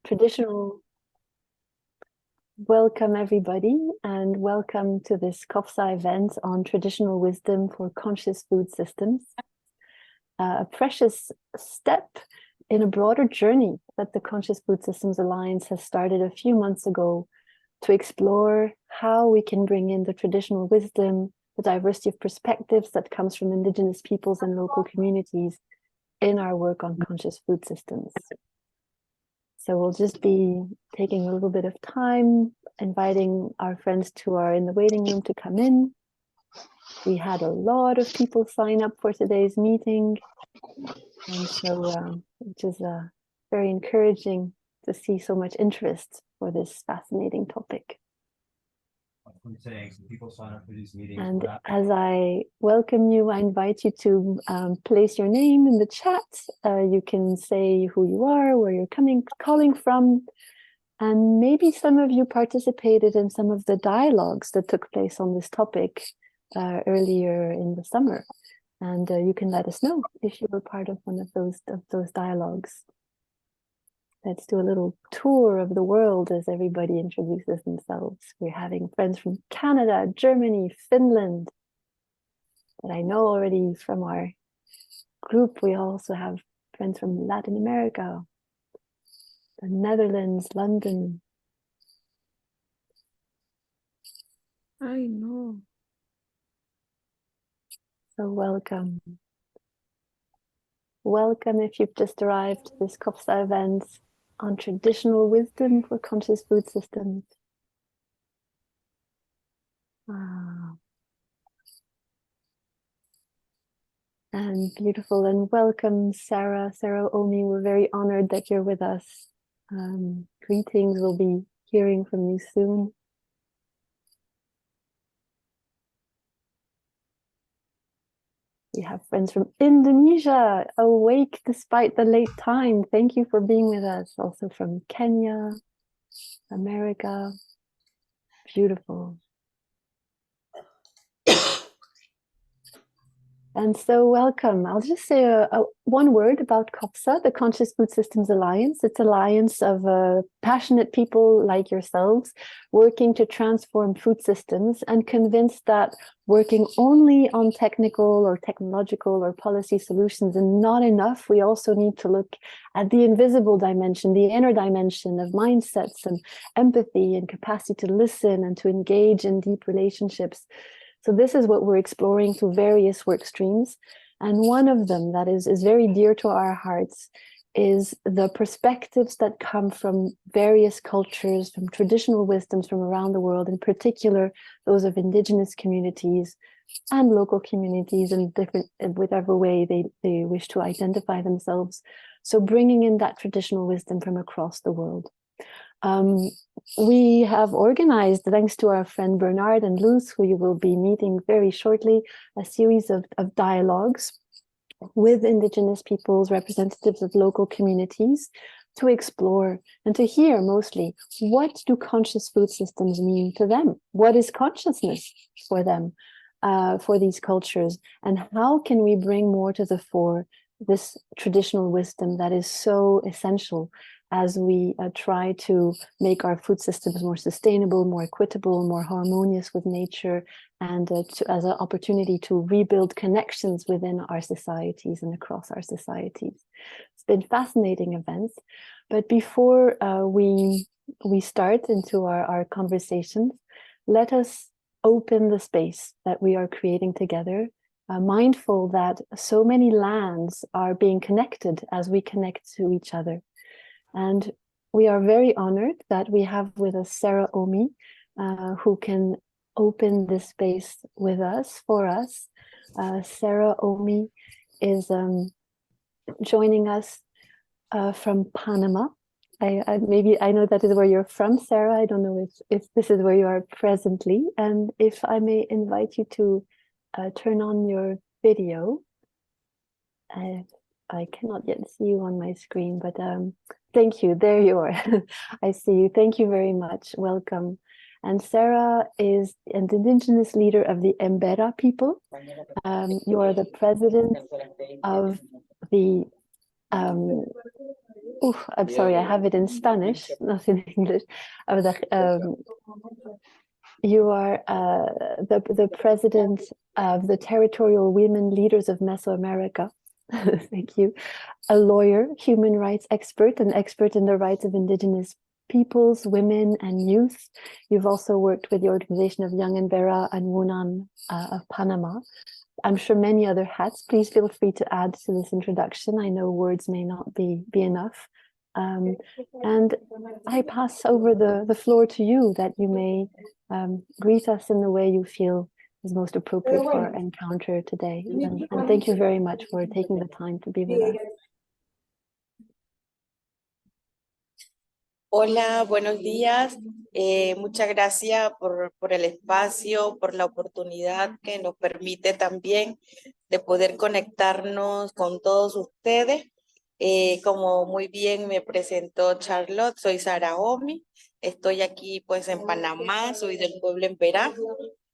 Traditional welcome everybody, and welcome to this COFSA event on traditional wisdom for conscious food systems. A precious step in a broader journey that the Conscious Food Systems Alliance has started a few months ago to explore how we can bring in the traditional wisdom, the diversity of perspectives that comes from Indigenous peoples and local communities in our work on conscious food systems. So we'll just be taking a little bit of time, inviting our friends in the waiting room to come in. We had a lot of people sign up for today's meeting, and so which is very encouraging to see so much interest for this fascinating topic. People sign up for these meetings. And as I welcome you, I invite you to place your name in the chat. You can say who you are, where you're calling from, and maybe some of you participated in some of the dialogues that took place on this topic earlier in the summer. And you can let us know if you were part of one of those dialogues. Let's do a little tour of the world as everybody introduces themselves. We're having friends from Canada, Germany, Finland. But I know already from our group, we also have friends from Latin America, the Netherlands, London. I know. So welcome. Welcome if you've just arrived to this COFSA event on traditional wisdom for conscious food systems. And beautiful, and welcome Sarah Omi. We're very honored that you're with us. Greetings, we'll be hearing from you soon. We have friends from Indonesia, awake despite the late time. Thank you for being with us. Also from Kenya, America. Beautiful. And so welcome. I'll just say one word about COFSA, the Conscious Food Systems Alliance. It's an alliance of passionate people like yourselves working to transform food systems, and convinced that working only on technical or technological or policy solutions is not enough. We also need to look at the invisible dimension, the inner dimension of mindsets and empathy and capacity to listen and to engage in deep relationships. So this is what we're exploring through various work streams. And one of them that is very dear to our hearts is the perspectives that come from various cultures, from traditional wisdoms from around the world, in particular, those of Indigenous communities and local communities in whatever way they wish to identify themselves. So bringing in that traditional wisdom from across the world. We have organized, thanks to our friend Bernard and Luz, who you will be meeting very shortly, a series of dialogues with Indigenous peoples, representatives of local communities, to explore and to hear mostly, what do conscious food systems mean to them? What is consciousness for them, for these cultures? And how can we bring more to the fore this traditional wisdom that is so essential as we try to make our food systems more sustainable, more equitable, more harmonious with nature, and as an opportunity to rebuild connections within our societies and across our societies. It's been fascinating events, but before we start into our conversations, let us open the space that we are creating together, mindful that so many lands are being connected as we connect to each other. And we are very honored that we have with us Sarah Omi, who can open this space with us, for us. Sarah Omi is joining us from Panama. Maybe I know that is where you're from, Sarah. I don't know if this is where you are presently. And if I may invite you to turn on your video. I cannot yet see you on my screen, but thank you. There you are. I see you. Thank you very much. Welcome. And Sarah is an Indigenous leader of the Embera people. You are the president of the Oof, I'm sorry, I have it in Spanish, not in English. You are the president of the Territorial Women Leaders of Mesoamerica. Thank you. A lawyer, human rights expert, an expert in the rights of indigenous peoples, women, and youth. You've also worked with the organization of Young and Vera and Wunan of Panama. I'm sure many other hats. Please feel free to add to this introduction. I know words may not be enough. And I pass over the floor to you, that you may greet us in the way you feel is most appropriate for our encounter today. And thank you very much for taking the time to be with us. Hola, buenos días. Muchas gracias por el espacio, por la oportunidad que nos permite también de poder conectarnos con todos ustedes. Como muy bien me presentó Charlotte, soy Sara Omi, estoy aquí pues en Panamá, soy del pueblo Emberá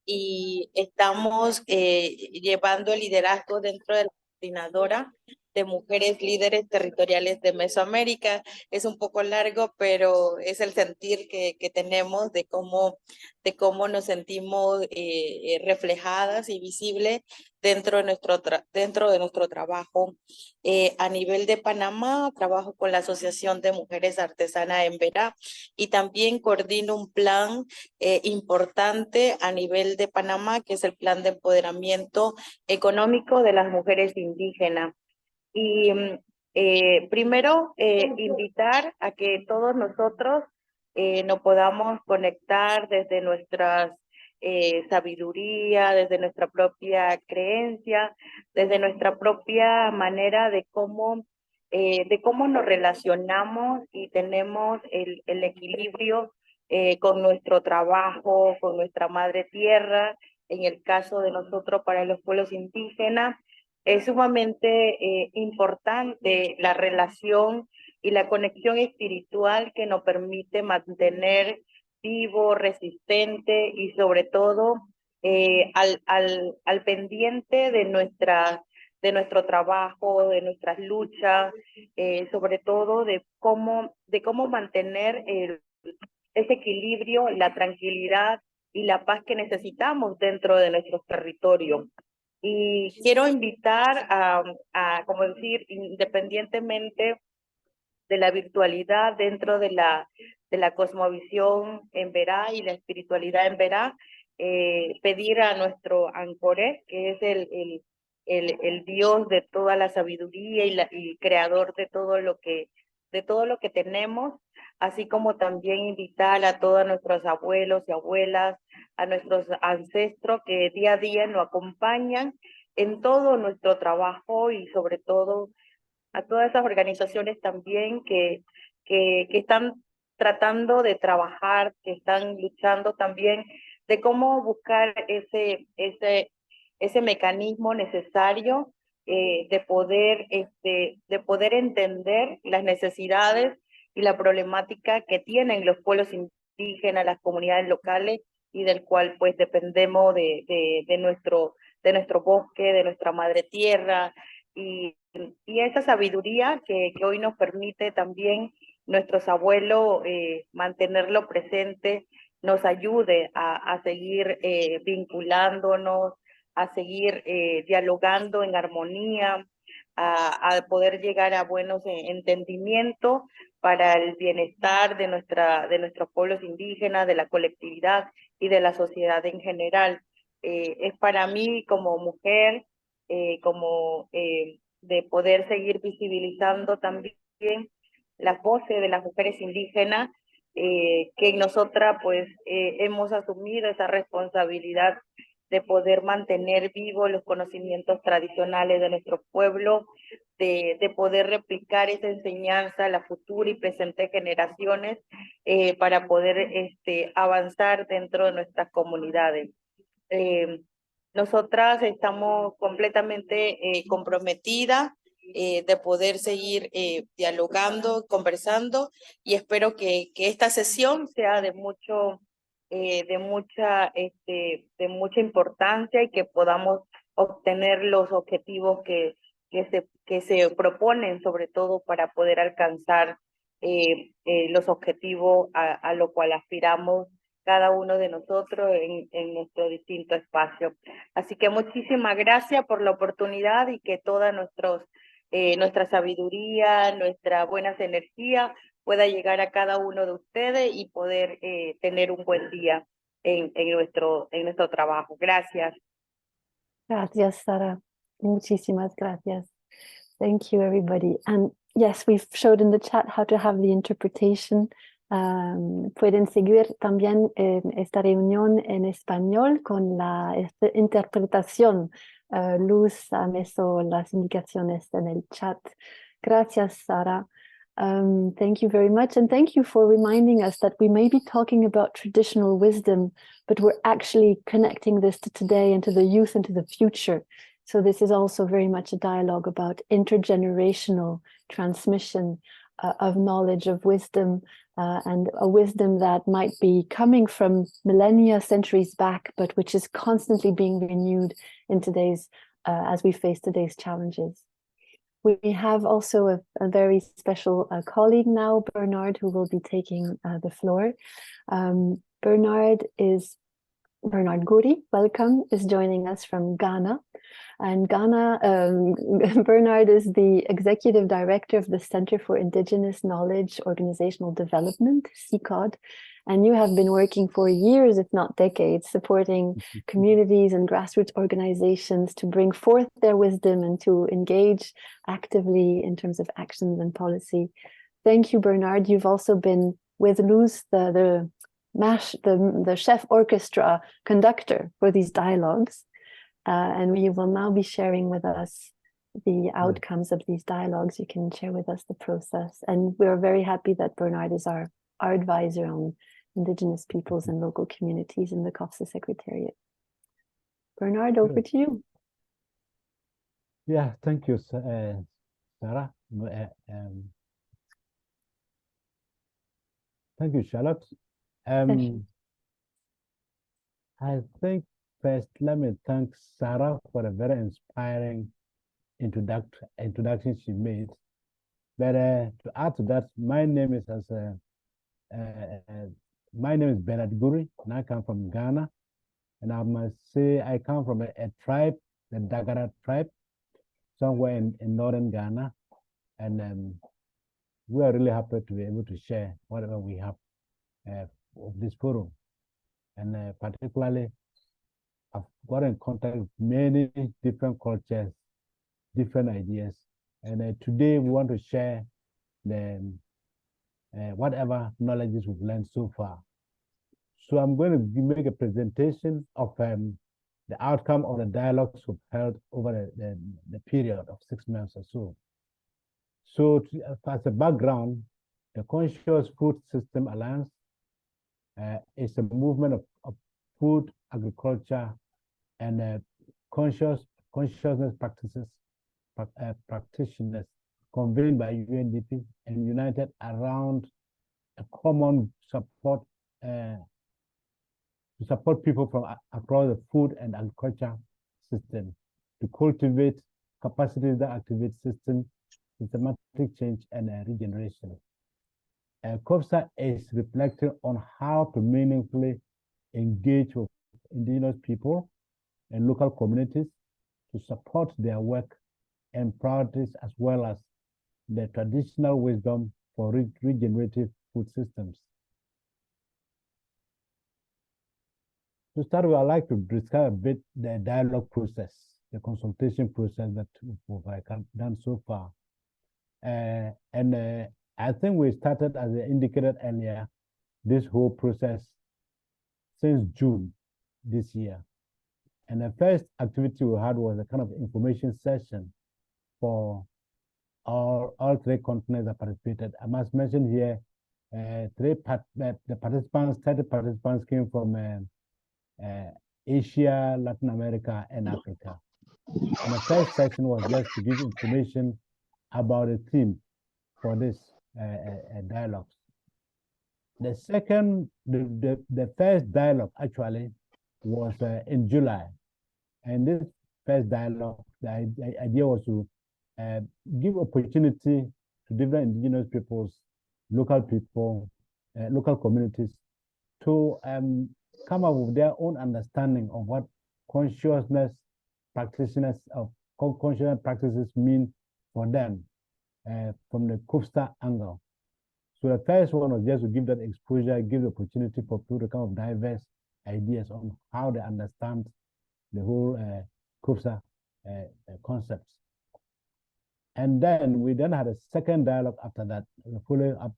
y estamos llevando el liderazgo dentro de la coordinadora de mujeres líderes territoriales de Mesoamérica. Es un poco largo, pero es el sentir que tenemos de cómo nos sentimos reflejadas y visibles dentro de nuestro trabajo. A nivel de Panamá, trabajo con la Asociación de Mujeres Artesanas en Verá y también coordino un plan importante a nivel de Panamá, que es el plan de empoderamiento económico de las mujeres indígenas. Y primero, invitar a que todos nosotros nos podamos conectar desde nuestras sabiduría, desde nuestra propia creencia, desde nuestra propia manera de cómo nos relacionamos y tenemos el equilibrio con nuestro trabajo, con nuestra madre tierra. En el caso de nosotros, para los pueblos indígenas, es sumamente importante la relación y la conexión espiritual que nos permite mantener vivo, resistente y sobre todo al pendiente de nuestro trabajo, de nuestras luchas, sobre todo de cómo mantener ese equilibrio, la tranquilidad y la paz que necesitamos dentro de nuestros territorios. Y quiero invitar como decir, independientemente de la virtualidad dentro de la cosmovisión en Verá y la espiritualidad en Verá, pedir a nuestro Ancoré, que es el Dios de toda la sabiduría y creador de todo lo que tenemos, así como también invitar a todos nuestros abuelos y abuelas, a nuestros ancestros que día a día nos acompañan en todo nuestro trabajo y sobre todo a todas esas organizaciones también que están tratando de trabajar, que están luchando también de cómo buscar ese mecanismo necesario de poder entender las necesidades y la problemática que tienen los pueblos indígenas, las comunidades locales, y del cual pues dependemos de nuestro bosque, de nuestra madre tierra, y esa sabiduría que hoy nos permite también nuestros abuelos mantenerlo presente, nos ayude a seguir vinculándonos, a seguir dialogando en armonía, a poder llegar a buenos entendimientos para el bienestar de nuestros pueblos indígenas, de la colectividad y de la sociedad en general. Es para mí como mujer, de poder seguir visibilizando también las voces de las mujeres indígenas, que nosotras pues hemos asumido esa responsabilidad de poder mantener vivos los conocimientos tradicionales de nuestro pueblo, de poder replicar esa enseñanza a las futuras y presentes generaciones para poder avanzar dentro de nuestras comunidades. Nosotras estamos completamente comprometidas de poder seguir dialogando, conversando, y espero que esta sesión sea de mucha importancia y que podamos obtener los objetivos que que se proponen, sobre todo para poder alcanzar los objetivos a lo cual aspiramos cada uno de nosotros en nuestro distinto espacio. Así que muchísimas gracias por la oportunidad y que toda nuestra sabiduría, nuestra buenas energías pueda llegar a cada uno de ustedes y poder tener un buen día en nuestro trabajo. Gracias. Gracias, Sara. Muchísimas gracias. Thank you, everybody. And yes, we've showed in the chat how to have the interpretation. Pueden seguir también esta reunión en español con la interpretación. Luz ha puesto las indicaciones en el chat. Gracias, Sara. Thank you very much. And thank you for reminding us that we may be talking about traditional wisdom, but we're actually connecting this to today and to the youth and to the future. So this is also very much a dialogue about intergenerational transmission of knowledge, of wisdom, and a wisdom that might be coming from millennia, centuries back, but which is constantly being renewed in today's, as we face today's challenges. We have also a very special colleague now, Bernard, who will be taking the floor. Bernard Guri, welcome, is joining us from Ghana. And Ghana, Bernard is the Executive Director of the Center for Indigenous Knowledge Organizational Development, CIKOD. And you have been working for years, if not decades, supporting communities and grassroots organizations to bring forth their wisdom and to engage actively in terms of actions and policy. Thank you, Bernard. You've also been with Luz, the chef orchestra conductor for these dialogues. And we will now be sharing with us the outcomes of these dialogues. You can share with us the process. And we're very happy that Bernard is our advisor on Indigenous peoples and local communities in the COFSA Secretariat. Bernard, over to you. Yeah, thank you, Sarah. Thank you, Charlotte. I think first, let me thank Sarah for a very inspiring introduction she made. But to add to that, my name is Bernard Guri, and I come from Ghana. And I must say I come from a tribe, the Dagara tribe, somewhere in northern Ghana. And we are really happy to be able to share whatever we have of this forum. And particularly, I've got in contact with many different cultures, different ideas. And today we want to share the whatever knowledges we've learned so far. So I'm going to make a presentation of the outcome of the dialogues we've held over the period of 6 months or so. So as a background, the Conscious Food System Alliance is a movement of food, agriculture, and consciousness practitioners convened by UNDP and united around a common support to support people from across the food and agriculture system to cultivate capacities that activate systematic change and regeneration. COFSA is reflecting on how to meaningfully engage with indigenous people and local communities to support their work and priorities, as well as the traditional wisdom for regenerative food systems. To start with, I'd like to describe a bit the dialogue process, the consultation process that we've done so far. I think we started, as I indicated earlier, this whole process since June this year. And the first activity we had was a kind of information session for all 3 continents that participated. I must mention here, the participants, 30 participants came from Asia, Latin America, and Africa. And the first session was just to give information about the theme for this dialogues. The second, the first dialogue actually was in July. And this first dialogue, the idea was to give opportunity to different indigenous peoples, local people, local communities to come up with their own understanding of what consciousness practitioners of consciousness practices mean for them from the KUFSA angle. So the first one was just to give that exposure, give the opportunity for people to come up with diverse ideas on how they understand the whole KUFSA concepts. And then we then had a second dialogue after that, a following up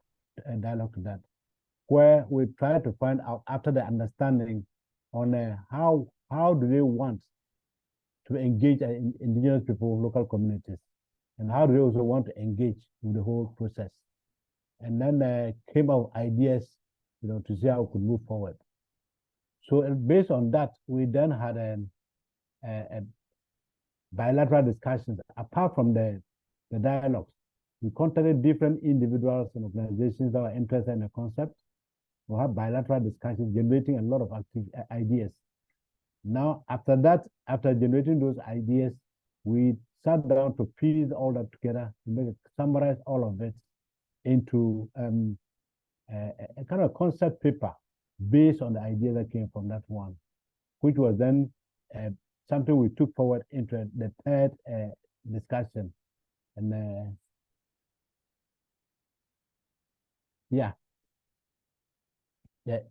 dialogue to that, where we tried to find out after the understanding on how do they want to engage indigenous people, local communities, and how do they also want to engage with the whole process. And then came out ideas, to see how we could move forward. So based on that, we then had a bilateral discussions apart from the dialogues. We contacted different individuals and organizations that were interested in the concept. We had bilateral discussions, generating a lot of ideas. Now, after that, after generating those ideas, we sat down to piece all that together, to summarize all of it into a kind of concept paper based on the idea that came from that one, which was then something we took forward into the third discussion. And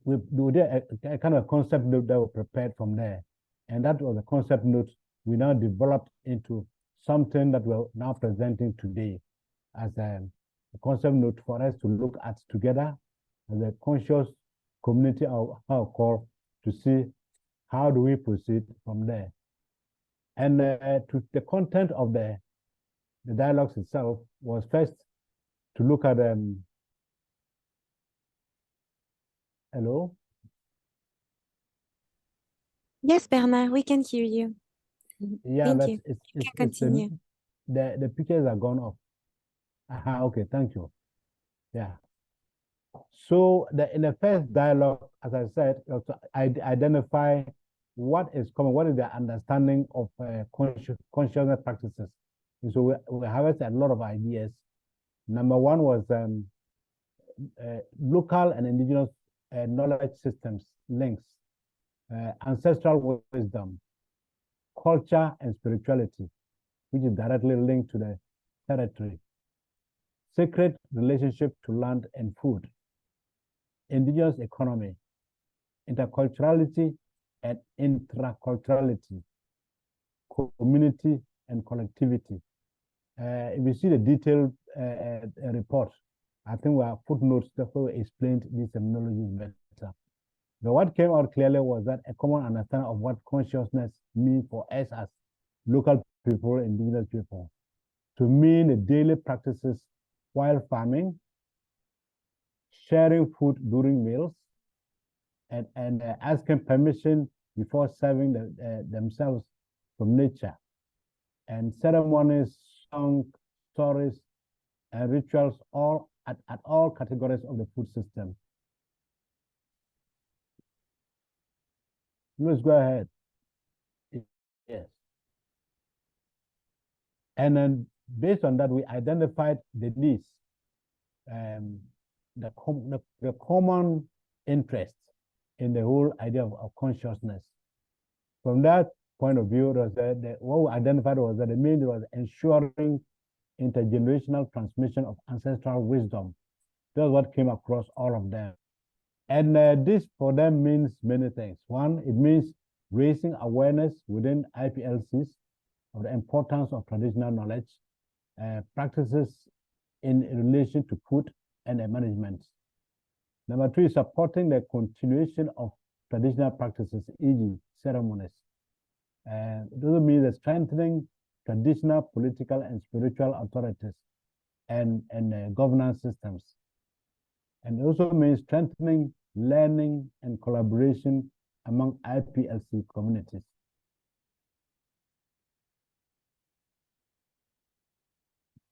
we did a kind of concept note that was prepared from there. And that was a concept note we now developed into something that we're now presenting today as a concept note for us to look at together as a conscious community, I'll call, to see how do we proceed from there. And to the content of the dialogues itself was first to look at hello? Yes, Bernard, we can hear you. Yeah, Thank you. You can continue. The pictures are gone off. Okay, thank you. Yeah. So in the first dialogue, as I said, I identify what is common, what is the understanding of consciousness practices. And so we harvested a lot of ideas. Number one was local and indigenous knowledge systems, links, ancestral wisdom, culture and spirituality, which is directly linked to the territory, sacred relationship to land and food, indigenous economy, interculturality and intraculturality, community and collectivity. If you see the detailed report, I think we have footnotes that will explain these terminologies better. But what came out clearly was that a common understanding of what consciousness means for us as local people, indigenous people, to mean the daily practices while farming, sharing food during meals, and asking permission before serving themselves from nature, and ceremonies, songs, stories, and rituals, all at all categories of the food system. Let's go ahead. Yes. And then based on that, we identified the needs, the common interest in the whole idea of consciousness. From that point of view, what we identified was that the main was ensuring intergenerational transmission of ancestral wisdom. That's what came across all of them. And this for them means many things. One, it means raising awareness within IPLCs of the importance of traditional knowledge, practices in relation to food and management. Number two is supporting the continuation of traditional practices, e.g. ceremonies. It also means strengthening traditional political and spiritual authorities and governance systems. And it also means strengthening learning and collaboration among IPLC communities.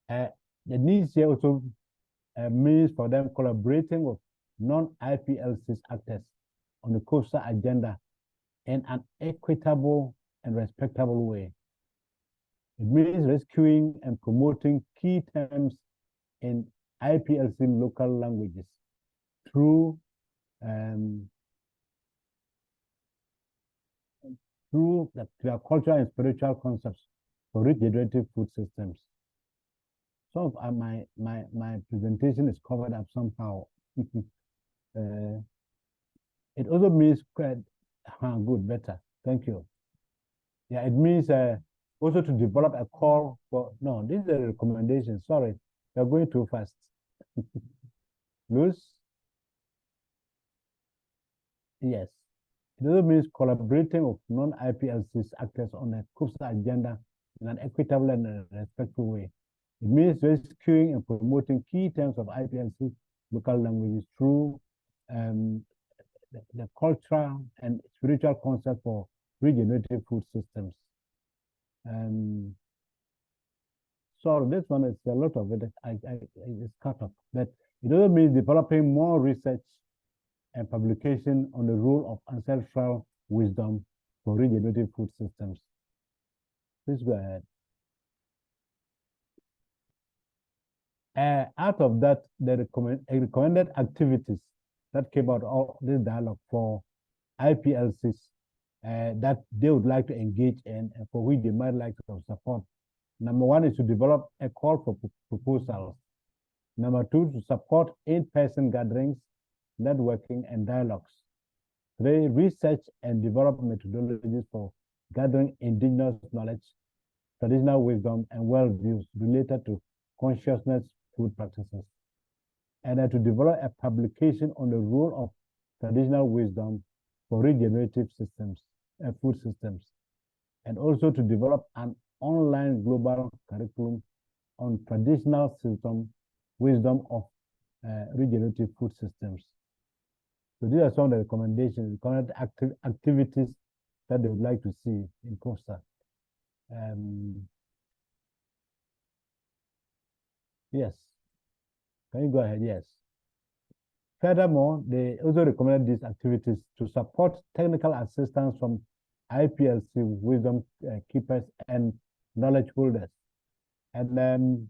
The needs here also means for them collaborating with non-IPLC actors on the KUFSA agenda in an equitable and respectable way. It means rescuing and promoting key terms in IPLC local languages through their cultural and spiritual concepts for regenerative food systems. Some of my presentation is covered up somehow. It also means good, better. Thank you. Yeah, it means also to develop a call for, no, this is a recommendation. Sorry, you're going too fast. Luz? Yes. It also means collaborating with non-IPLCs actors on a CUFSA agenda in an equitable and respectful way. It means rescuing and promoting key terms of IPLC local languages through the cultural and spiritual concept for regenerative food systems. So this one is a lot of it. It's cut off, but it also means developing more research and publication on the role of ancestral wisdom for regenerative food systems. Please go ahead. Out of that, the recommended activities that came out of this dialogue for IPLCs that they would like to engage in and for which they might like to support. Number one is to develop a call for proposals. Number two, to support in-person gatherings, networking, and dialogues. Three, research and develop methodologies for gathering indigenous knowledge, traditional wisdom, and worldviews related to consciousness food practices. And to develop a publication on the role of traditional wisdom for regenerative systems, food systems. And also to develop an online global curriculum on traditional wisdom of regenerative food systems. So these are some of the recommendations, recommended activities that they would like to see in CUFSA. Yes. Can you go ahead? Yes. Furthermore, they also recommended these activities to support technical assistance from IPLC wisdom keepers and knowledge holders, and then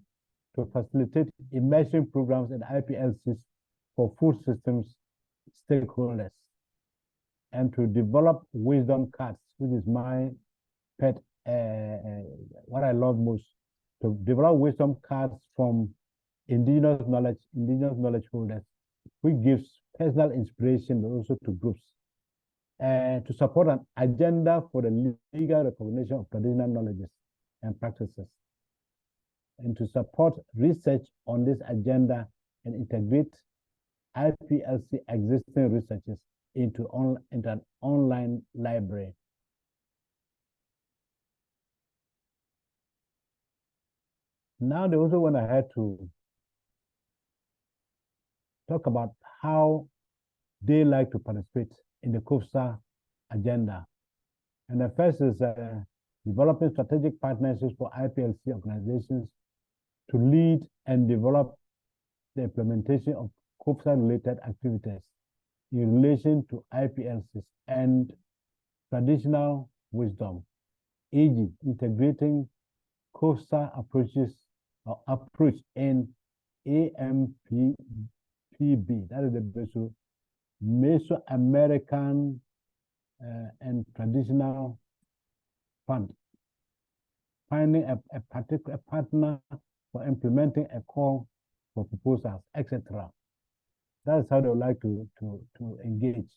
to facilitate immersion programs in IPLCs for food systems stakeholders, and to develop wisdom cards, which is my pet, what I love most, to develop wisdom cards from indigenous knowledge holders, which gives personal inspiration, but also to groups, to support an agenda for the legal recognition of traditional knowledges and practices, and to support research on this agenda and integrate IPLC existing researches into an online library. Now they also went ahead to talk about how they like to participate in the CUFSA agenda. And the first is developing strategic partnerships for IPLC organizations to lead and develop the implementation of CUFSA-related activities in relation to IPLCs and traditional wisdom, e.g., integrating CUFSA approach in AMPPB, that is the Mesoamerican and Traditional Fund, finding a particular partner for implementing a call for proposals, etc. That is how they would like to engage.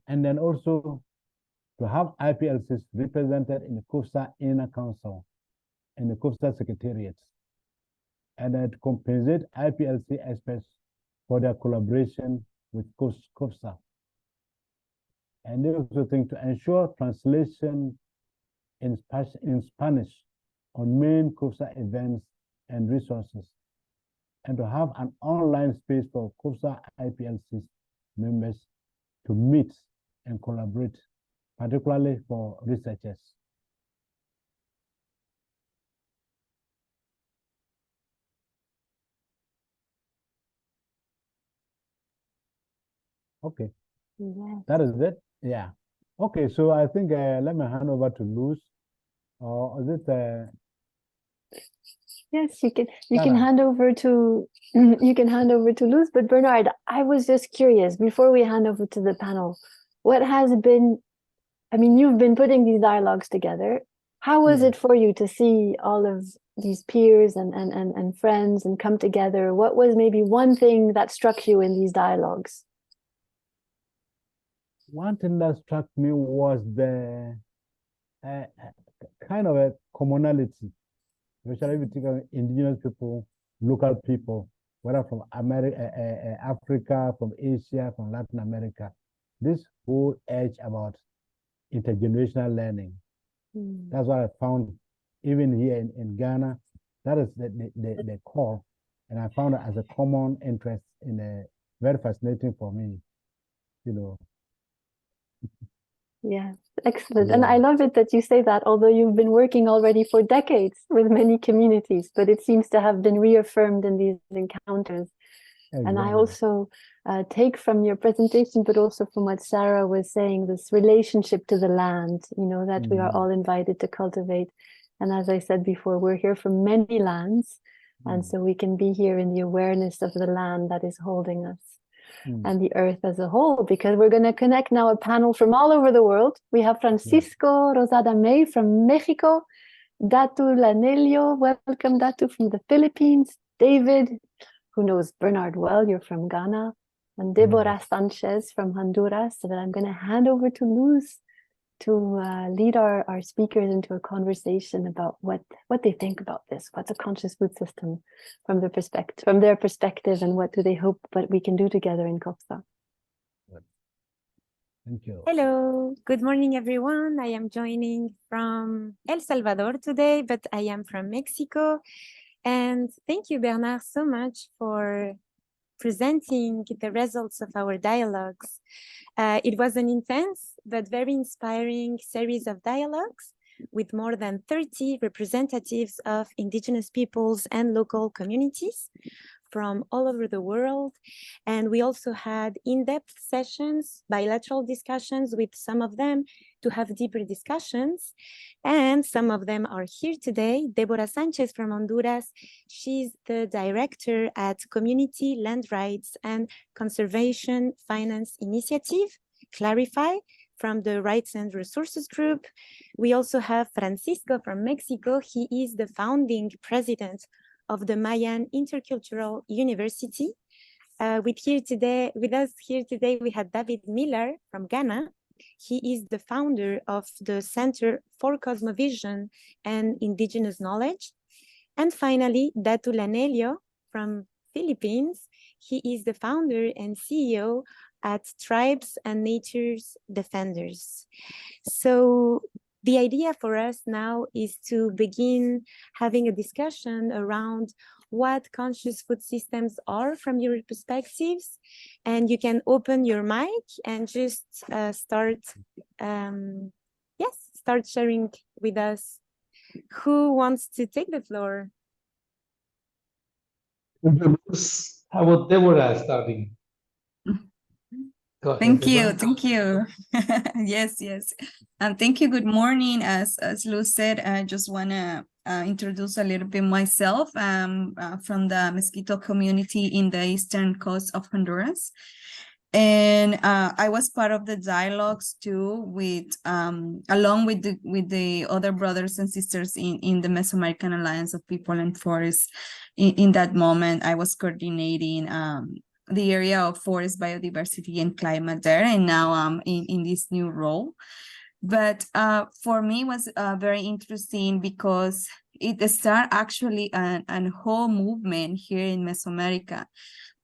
And then also to have IPLCs represented in the CUFSA Inner Council and the CUFSA Secretariats, and then to compensate IPLC experts for their collaboration with CUFSA. And they also think to ensure translation in Spanish on main CUFSA events and resources, and to have an online space for CUFSA IPLC members to meet and collaborate, particularly for researchers. Okay, Yes. that is it. Yeah. Okay, so I think let me hand over to Luz or is it Yes, you can Sarah? hand over to you can hand over to Luz, but Bernard, I was just curious before we hand over to the panel, what has been, I mean, you've been putting these dialogues together. How was Yeah. it for you to see all of these peers and friends and come together? What was maybe one thing that struck you in these dialogues? One thing that struck me was the kind of a commonality, especially if you think of indigenous people, local people, whether from America, Africa, from Asia, from Latin America. This whole edge about intergenerational learning. That's what I found even here in Ghana. That is the core. And I found it as a common interest in a very fascinating for me, you know. Yeah, excellent. And Yeah. I love it that you say that, although you've been working already for decades with many communities, but it seems to have been reaffirmed in these encounters. And I Exactly. also take from your presentation, but also from what Sarah was saying, this relationship to the land, you know, that we are all invited to cultivate. And as I said before, we're here from many lands. And so we can be here in the awareness of the land that is holding us and the earth as a whole, because we're going to connect now a panel from all over the world. We have Francisco Rosada May from Mexico, Datu Lanelio, welcome Datu from the Philippines, David, who knows Bernard well, you're from Ghana, and Deborah Sanchez from Honduras. So that I'm going to hand over to Luz to lead our speakers into a conversation about what they think about this. What's a conscious food system from their perspective, and what do they hope what we can do together in COPSA? Thank you. Hello, good morning, everyone. I am joining from El Salvador today, but I am from Mexico. And thank you, Bernard, so much for presenting the results of our dialogues. It was an intense but very inspiring series of dialogues with more than 30 representatives of indigenous peoples and local communities from all over the world. And we also had in-depth sessions, bilateral discussions with some of them to have deeper discussions. And some of them are here today. Deborah Sanchez from Honduras, she's the director at Community Land Rights and Conservation Finance Initiative, Clarify, from the Rights and Resources Group. We also have Francisco from Mexico. He is the founding president of the Mayan Intercultural University. With us here today, we had David Miller from Ghana. He is the founder of the Center for Cosmovision and Indigenous Knowledge. And finally, Datu Lanelio from Philippines. He is the founder and CEO at Tribes and Nature's Defenders. So the idea for us now is to begin having a discussion around what conscious food systems are from your perspectives. And you can open your mic and just start sharing with us. Who wants to take the floor? How about Deborah starting? Thank you. Yes. Thank you. Good morning. As Luz said, I just want to introduce a little bit myself. From the Mosquito community in the eastern coast of Honduras. And I was part of the dialogues too, with along with the other brothers and sisters in the Mesoamerican Alliance of People and Forests. In that moment, I was coordinating the area of forest biodiversity and climate there, and now I'm in this new role. But for me, it was very interesting because it started actually a whole movement here in Mesoamerica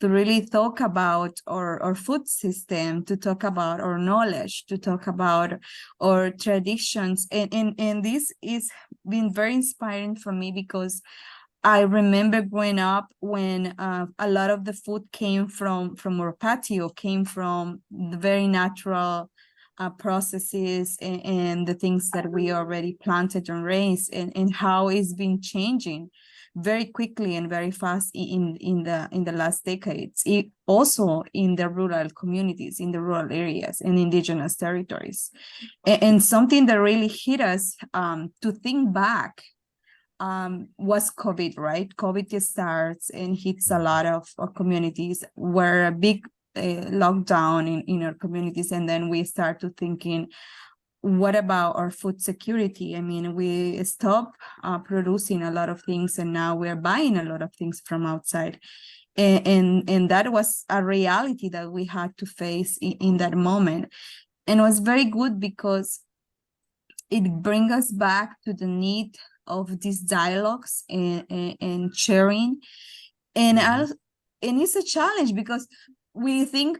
to really talk about our food system, to talk about our knowledge, to talk about our traditions. And this is been very inspiring for me because I remember growing up when a lot of the food came from our patio, came from the very natural processes and the things that we already planted and raised, and how it's been changing. very quickly and very fast in the last decades, also in the rural communities, in the rural areas and indigenous territories. And something that really hit us to think back was COVID, right? COVID starts and hits a lot of communities, where a big lockdown in our communities, and then we start to thinking, what about our food security? I mean, we stopped producing a lot of things, and now we're buying a lot of things from outside. And that was a reality that we had to face in that moment. And it was very good because it brings us back to the need of these dialogues and sharing. And it's a challenge because we think,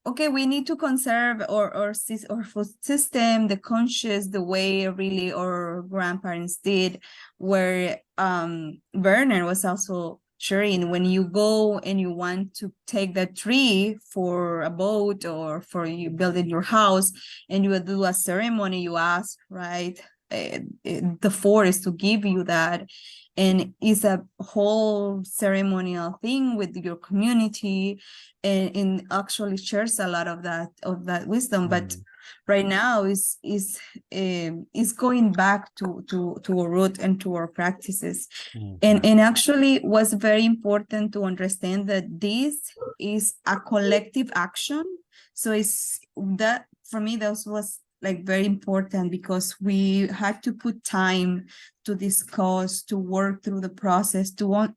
okay, we need to conserve our food system, the conscious, the way really our grandparents did, where Werner was also sharing, when you go and you want to take the tree for a boat or for you building your house, and you do a ceremony, you ask, right, the forest to give you that. And it's a whole ceremonial thing with your community, and actually shares a lot of that wisdom. But right now is going back to our root and to our practices. And actually was very important to understand that this is a collective action. So it's that, for me, that was like very important, because we had to put time to discuss, to work through the process, to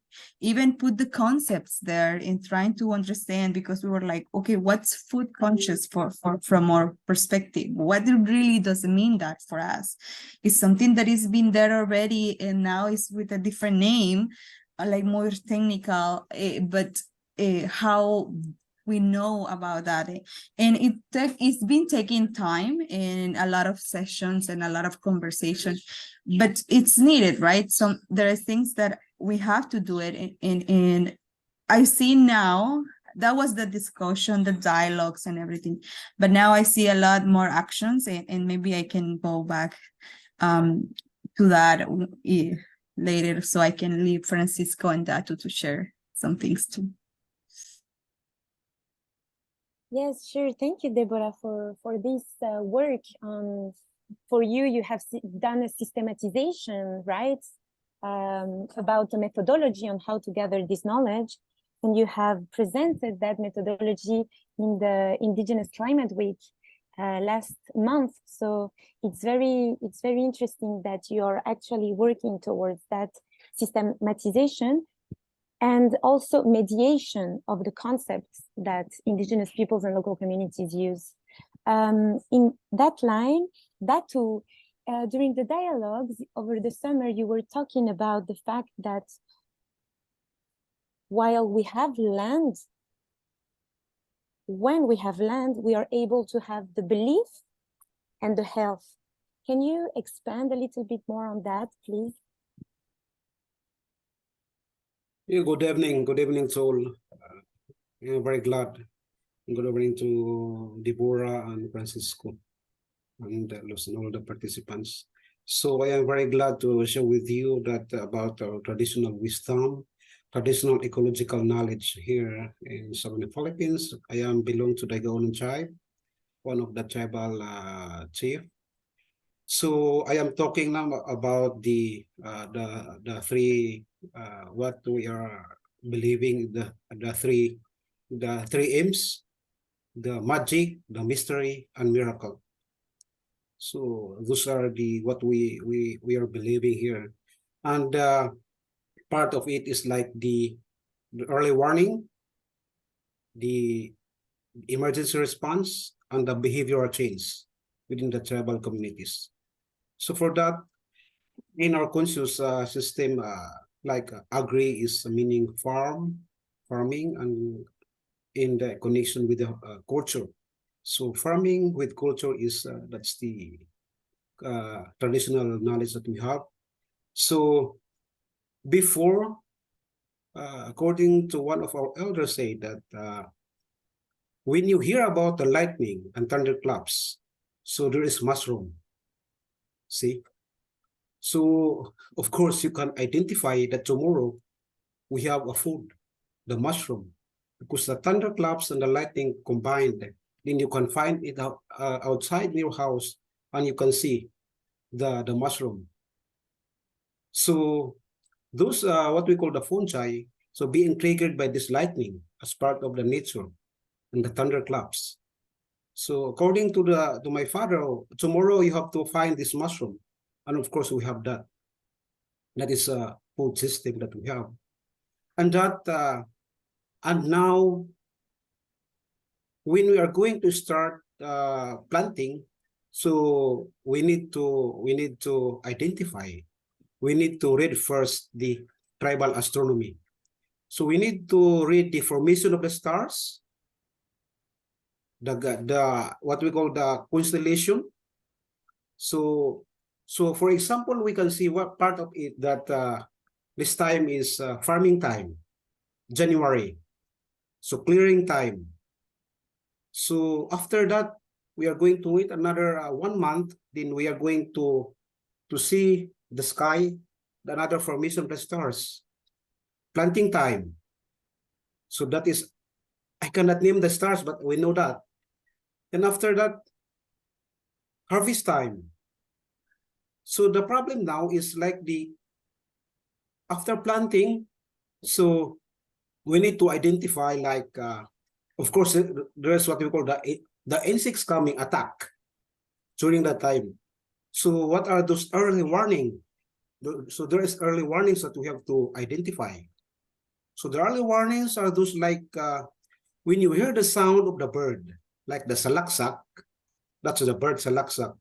even put the concepts there in trying to understand, because we were like, okay, what's food conscious from our perspective? What really does it mean that for us? It's something that has been there already, and now it's with a different name, like more technical, but how we know about that. And it's been taking time and a lot of sessions and a lot of conversation, but it's needed, right? So there are things that we have to do it. And I see now, that was the discussion, the dialogues and everything, but now I see a lot more actions, and maybe I can go back to that later, so I can leave Francisco and Datu to share some things too. Yes, sure. Thank you, Deborah, for this work. For you, you have done a systematization, right, about the methodology on how to gather this knowledge, and you have presented that methodology in the Indigenous Climate Week last month. So it's very interesting that you're actually working towards that systematization, and also mediation of the concepts that Indigenous peoples and local communities use. In that line, Datu, during the dialogues over the summer, you were talking about the fact that while we have land, when we have land, we are able to have the belief and the health. Can you expand a little bit more on that, please? Yeah, good evening to all. I'm very glad. Good evening to Deborah and Francisco and all the participants. So I am very glad to share with you that about our traditional wisdom, traditional ecological knowledge here in Southern Philippines. I belong to the Gaonan tribe, one of the tribal chief. So I am talking now about the three what we are believing, the three aims: the magic, the mystery, and miracle. So those are what we are believing here, and part of it is like the early warning, the emergency response, and the behavioral change within the tribal communities. So for that, in our conscious system, like agri is meaning farming, and in the connection with the culture. So farming with culture is that's the traditional knowledge that we have. So before, according to one of our elders, say that when you hear about the lightning and thunderclaps, so there is mushroom. See, So of course you can identify that tomorrow we have a food, the mushroom, because the thunderclaps and the lightning combined, then you can find it outside your house and you can see the mushroom. So those what we call the fungi, so being triggered by this lightning as part of the nature and the thunderclaps. So according to my father, tomorrow you have to find this mushroom, and of course we have that. That is a food system that we have, and that and now when we are going to start planting, so we need to identify. We need to read first the tribal astronomy. So we need to read the formation of the stars, the what we call the constellation. So for example, we can see what part of it that this time is farming time, January. So clearing time. So after that, we are going to wait another 1 month. Then we are going to see the sky, another formation of the stars. Planting time. So that is, I cannot name the stars, but we know that. And after that, harvest time. So the problem now is like after planting, so we need to identify like, of course, there's what we call the insects coming attack during that time. So what are those early warning? So there is early warnings that we have to identify. So the early warnings are those like when you hear the sound of the bird, like the salaksak, that's the bird salaksak.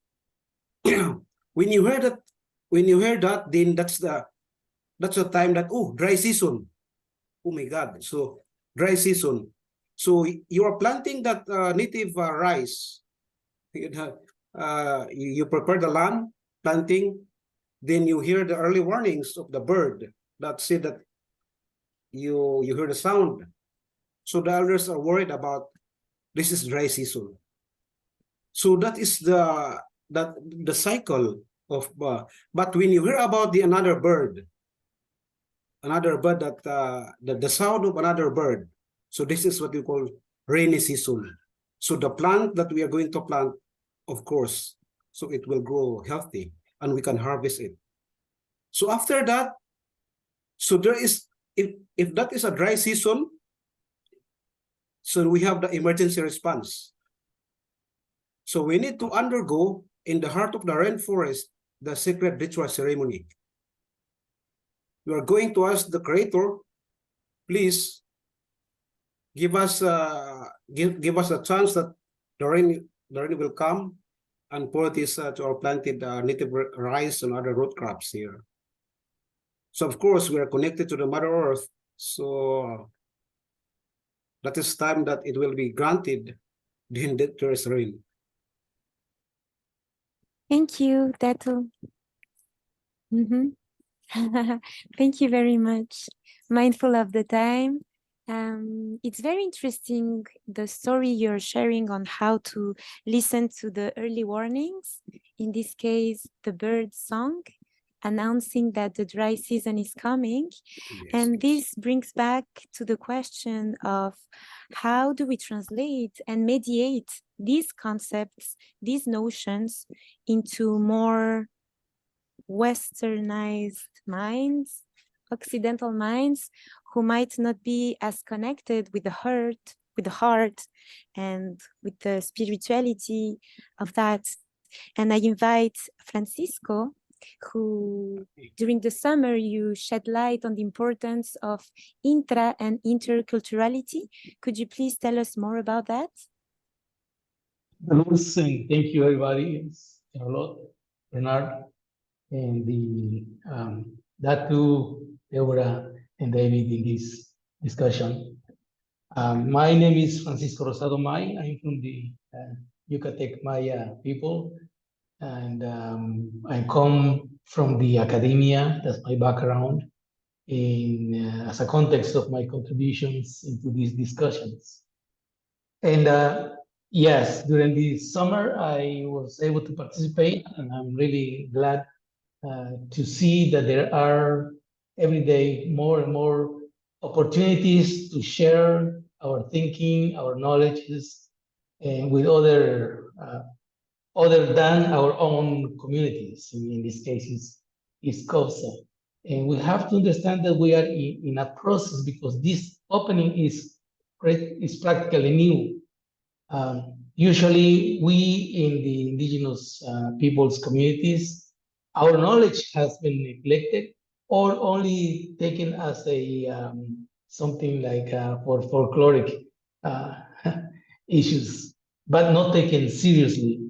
When you hear that, then that's the time that, oh, dry season. Oh my God! So dry season. So you are planting that native rice. You prepare the land, planting. Then you hear the early warnings of the bird that say that you hear the sound. So the elders are worried about this is dry season. So that is the cycle of. But when you hear about another bird that the sound of another bird. So this is what we call rainy season. So the plant that we are going to plant, of course, so it will grow healthy and we can harvest it. So after that, so there is, if that is a dry season, so we have the emergency response. So we need to undergo in the heart of the rainforest the sacred ritual ceremony. We are going to ask the Creator, please give us a chance that the rain will come and pour this to our planted native rice and other root crops here. So of course we are connected to the Mother Earth. So that is time that it will be granted then that there is rain. Thank you, Dato. Thank you very much. Mindful of the time. It's very interesting, the story you're sharing on how to listen to the early warnings. In this case, the bird song announcing that the dry season is coming. Yes, And this brings back to the question of how do we translate and mediate these concepts, these notions into more westernized minds, Occidental minds, who might not be as connected with the heart, and with the spirituality of that. And I invite Francisco, who during the summer you shed light on the importance of intra and interculturality. Could you please tell us more about that? Thank you, everybody. It's a lot, Bernard, and Datu, Deborah, and David in this discussion. My name is Francisco Rosado May. I'm from the Yucatec Maya people, and I come from the academia. That's my background as a context of my contributions into these discussions. And yes, during the summer, I was able to participate, and I'm really glad to see that there are every day more and more opportunities to share our thinking, our knowledges, and with other than our own communities. In this case, is COPSA. And we have to understand that we are in a process because this opening is practically new. Usually we in the indigenous peoples communities, our knowledge has been neglected or only taken as a something like for folkloric issues, but not taken seriously.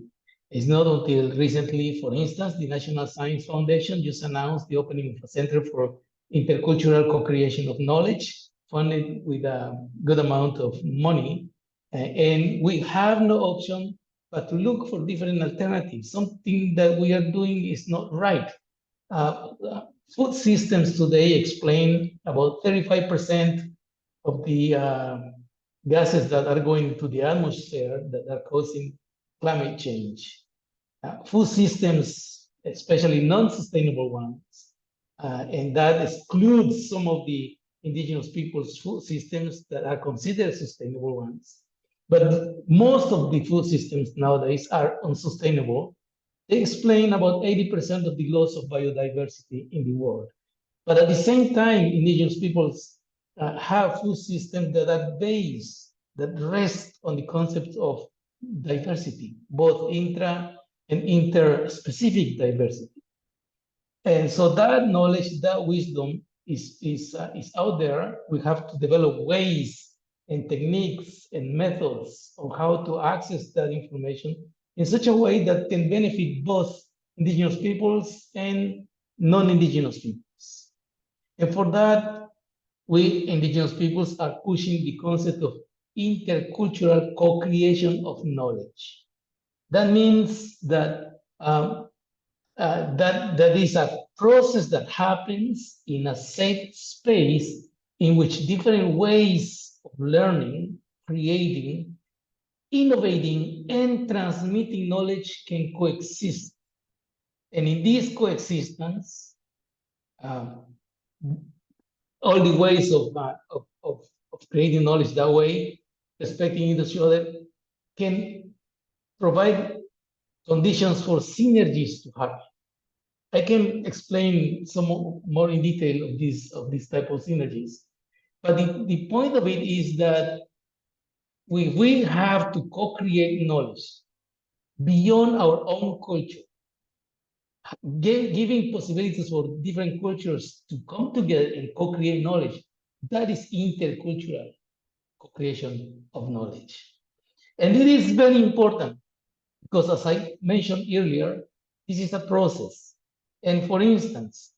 It's not until recently, for instance, the National Science Foundation just announced the opening of a Center for Intercultural Co-Creation of Knowledge, funded with a good amount of money. And we have no option but to look for different alternatives. Something that we are doing is not right. Food systems today explain about 35% of the gases that are going into the atmosphere that are causing climate change. Food systems, especially non-sustainable ones, and that excludes some of the indigenous people's food systems that are considered sustainable ones. But most of the food systems nowadays are unsustainable. They explain about 80% of the loss of biodiversity in the world. But at the same time, indigenous peoples have food systems that are based, that rest on the concept of diversity, both intra and inter-specific diversity. And so that knowledge, that wisdom is out there. We have to develop ways and techniques and methods on how to access that information in such a way that can benefit both indigenous peoples and non-indigenous peoples. And for that, we indigenous peoples are pushing the concept of intercultural co-creation of knowledge. That means that that is a process that happens in a safe space in which different ways of learning, creating, innovating, and transmitting knowledge can coexist. And in this coexistence, all the ways of creating knowledge that way, respecting each other, can provide conditions for synergies to happen. I can explain some more in detail of this type of synergies. But the point of it is that we have to co-create knowledge beyond our own culture, giving possibilities for different cultures to come together and co-create knowledge. That is intercultural co-creation of knowledge. And it is very important because, as I mentioned earlier, this is a process. And for instance,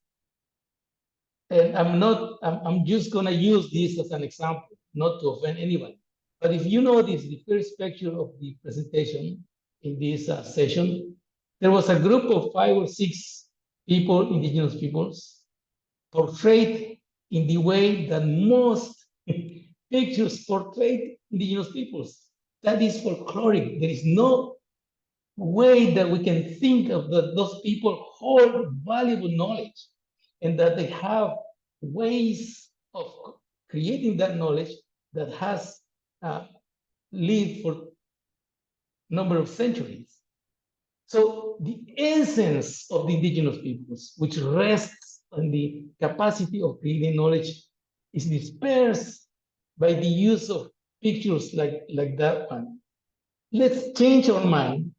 and I'm just gonna use this as an example, not to offend anyone. But if you notice the first picture of the presentation in this session, there was a group of 5 or 6 people, indigenous peoples, portrayed in the way that most pictures portray indigenous peoples. That is folkloric. There is no way that we can think of that those people hold valuable knowledge and that they have ways of creating that knowledge that has lived for a number of centuries. So the essence of the indigenous peoples, which rests on the capacity of creating knowledge, is dispersed by the use of pictures like that one. Let's change our mind,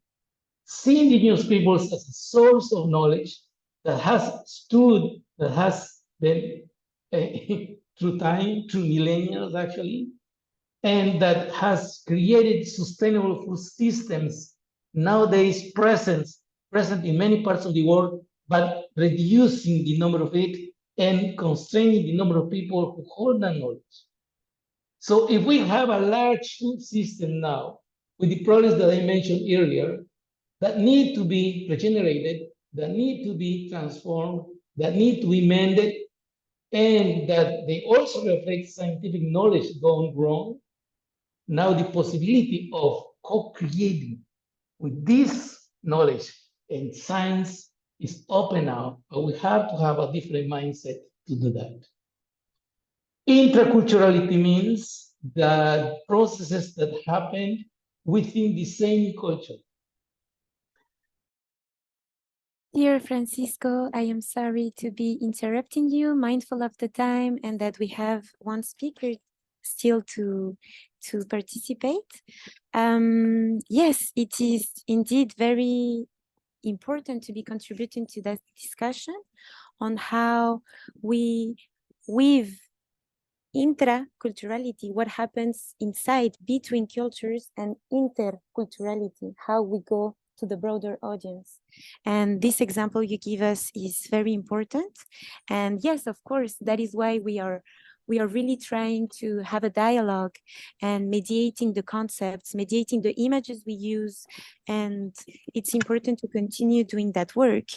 see indigenous peoples as a source of knowledge that has stood, that has been through time, through millennia actually, and that has created sustainable food systems nowadays present in many parts of the world, but reducing the number of it and constraining the number of people who hold that knowledge. So if we have a large food system now with the problems that I mentioned earlier, that need to be regenerated, that need to be transformed, that need to be mended, and that they also reflect scientific knowledge gone wrong, now the possibility of co-creating with this knowledge and science is open now, but we have to have a different mindset to do that. Interculturality means that processes that happen within the same culture. Dear Francisco, I am sorry to be interrupting you, mindful of the time and that we have one speaker still to participate. Yes, it is indeed very important to be contributing to that discussion on how we weave intraculturality, what happens inside between cultures, and interculturality, how we go to the broader audience. And this example you give us is very important. And yes, of course, that is why we are really trying to have a dialogue and mediating the concepts, mediating the images we use. And it's important to continue doing that work.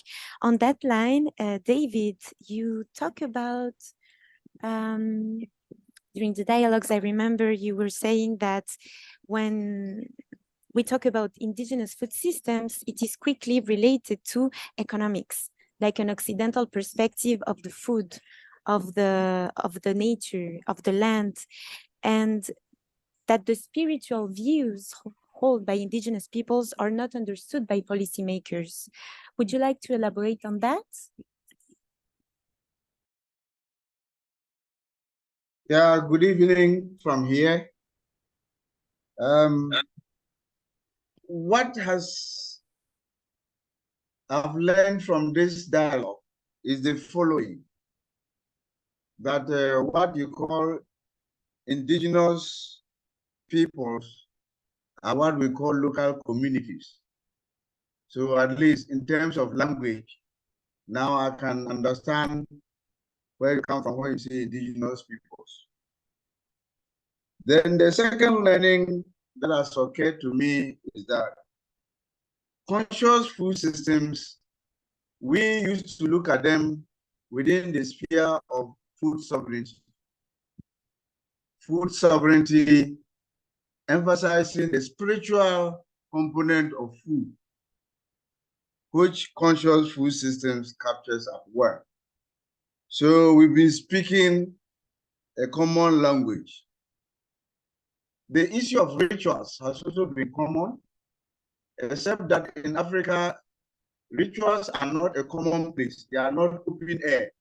On that line, David, you talk about, during the dialogues, I remember you were saying that when we talk about indigenous food systems, it is quickly related to economics, like an Occidental perspective of the food, of the nature, of the land, and that the spiritual views held by indigenous peoples are not understood by policymakers. Would you like to elaborate on that? Yeah, good evening from here. What I've learned from this dialogue is the following, that what you call indigenous peoples are what we call local communities. So at least in terms of language, now I can understand where you come from when you say indigenous peoples. Then the second learning that has occurred to me is that conscious food systems, we used to look at them within the sphere of food sovereignty. Food sovereignty emphasizing the spiritual component of food, which conscious food systems captures as well. So we've been speaking a common language. The issue of rituals has also been common, except that in Africa, rituals are not a commonplace. They are not open air.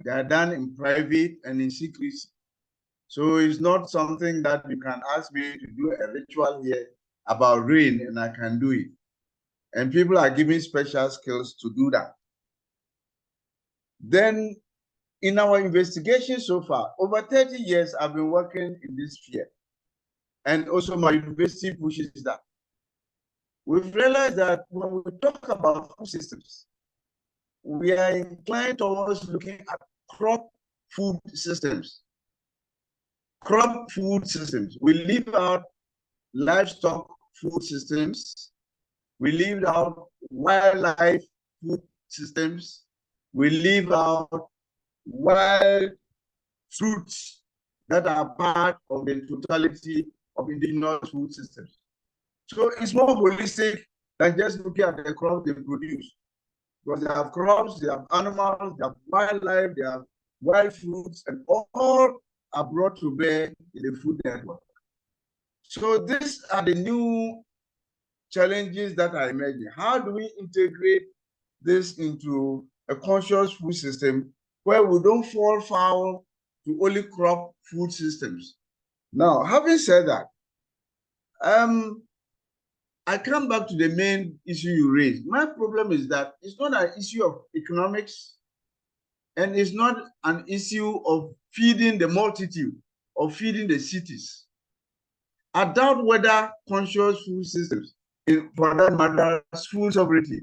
They are done in private and in secrecy. So it's not something that you can ask me to do a ritual here about rain and I can do it. And people are given special skills to do that. Then in our investigation so far, over 30 years I've been working in this sphere. And also my university pushes that. We've realized that when we talk about food systems, we are inclined towards looking at crop food systems. Crop food systems. We leave out livestock food systems. We leave out wildlife food systems. We leave out wild fruits that are part of the totality of indigenous food systems. So it's more holistic than just looking at the crops they produce. Because they have crops, they have animals, they have wildlife, they have wild fruits, and all are brought to bear in the food network. So these are the new challenges that are emerging. How do we integrate this into a conscious food system where we don't fall foul to only crop food systems? Now, having said that, I come back to the main issue you raised. My problem is that it's not an issue of economics, and it's not an issue of feeding the multitude or feeding the cities. I doubt whether conscious food systems, for that matter, food sovereignty,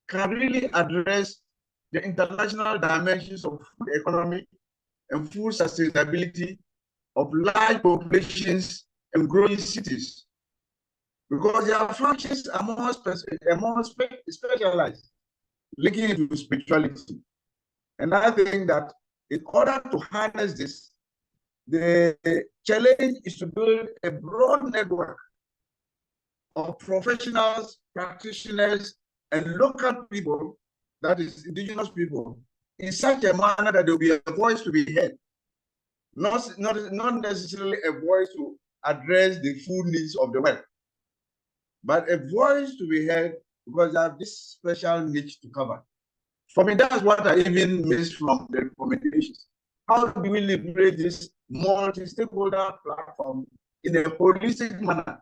can really address the international dimensions of food economy and food sustainability of large populations and growing cities, because their functions are more specialized, linking into spirituality. And I think that in order to harness this, the challenge is to build a broad network of professionals, practitioners, and local people that is indigenous people, in such a manner that there will be a voice to be heard, not necessarily a voice to address the full needs of the world, but a voice to be heard because they have this special niche to cover. For me, that's what I even missed from the recommendations. How do we liberate this multi-stakeholder platform in a holistic manner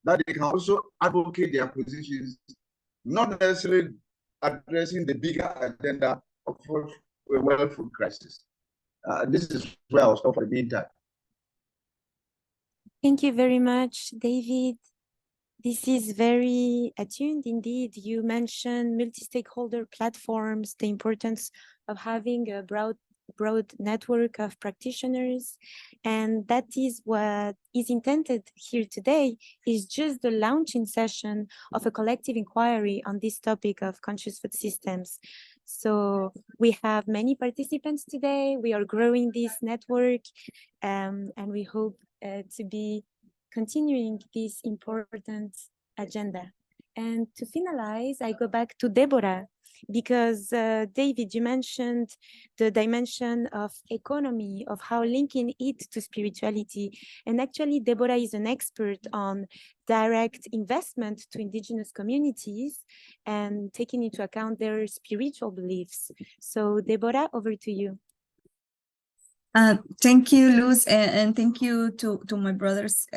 that they can also advocate their positions, not necessarily addressing the bigger agenda of world food crisis? This is where I'll stop for the meantime. Thank you very much, David. This is very attuned indeed. You mentioned multi-stakeholder platforms, the importance of having a broad network of practitioners. And that is what is intended here today, is just the launching session of a collective inquiry on this topic of conscious food systems. So we have many participants today. We are growing this network, and we hope to be continuing this important agenda. And to finalize, I go back to Deborah, because David, you mentioned the dimension of economy, of how linking it to spirituality. And actually, Deborah is an expert on direct investment to indigenous communities and taking into account their spiritual beliefs. So Deborah, over to you. Thank you, Luz, and thank you to my brothers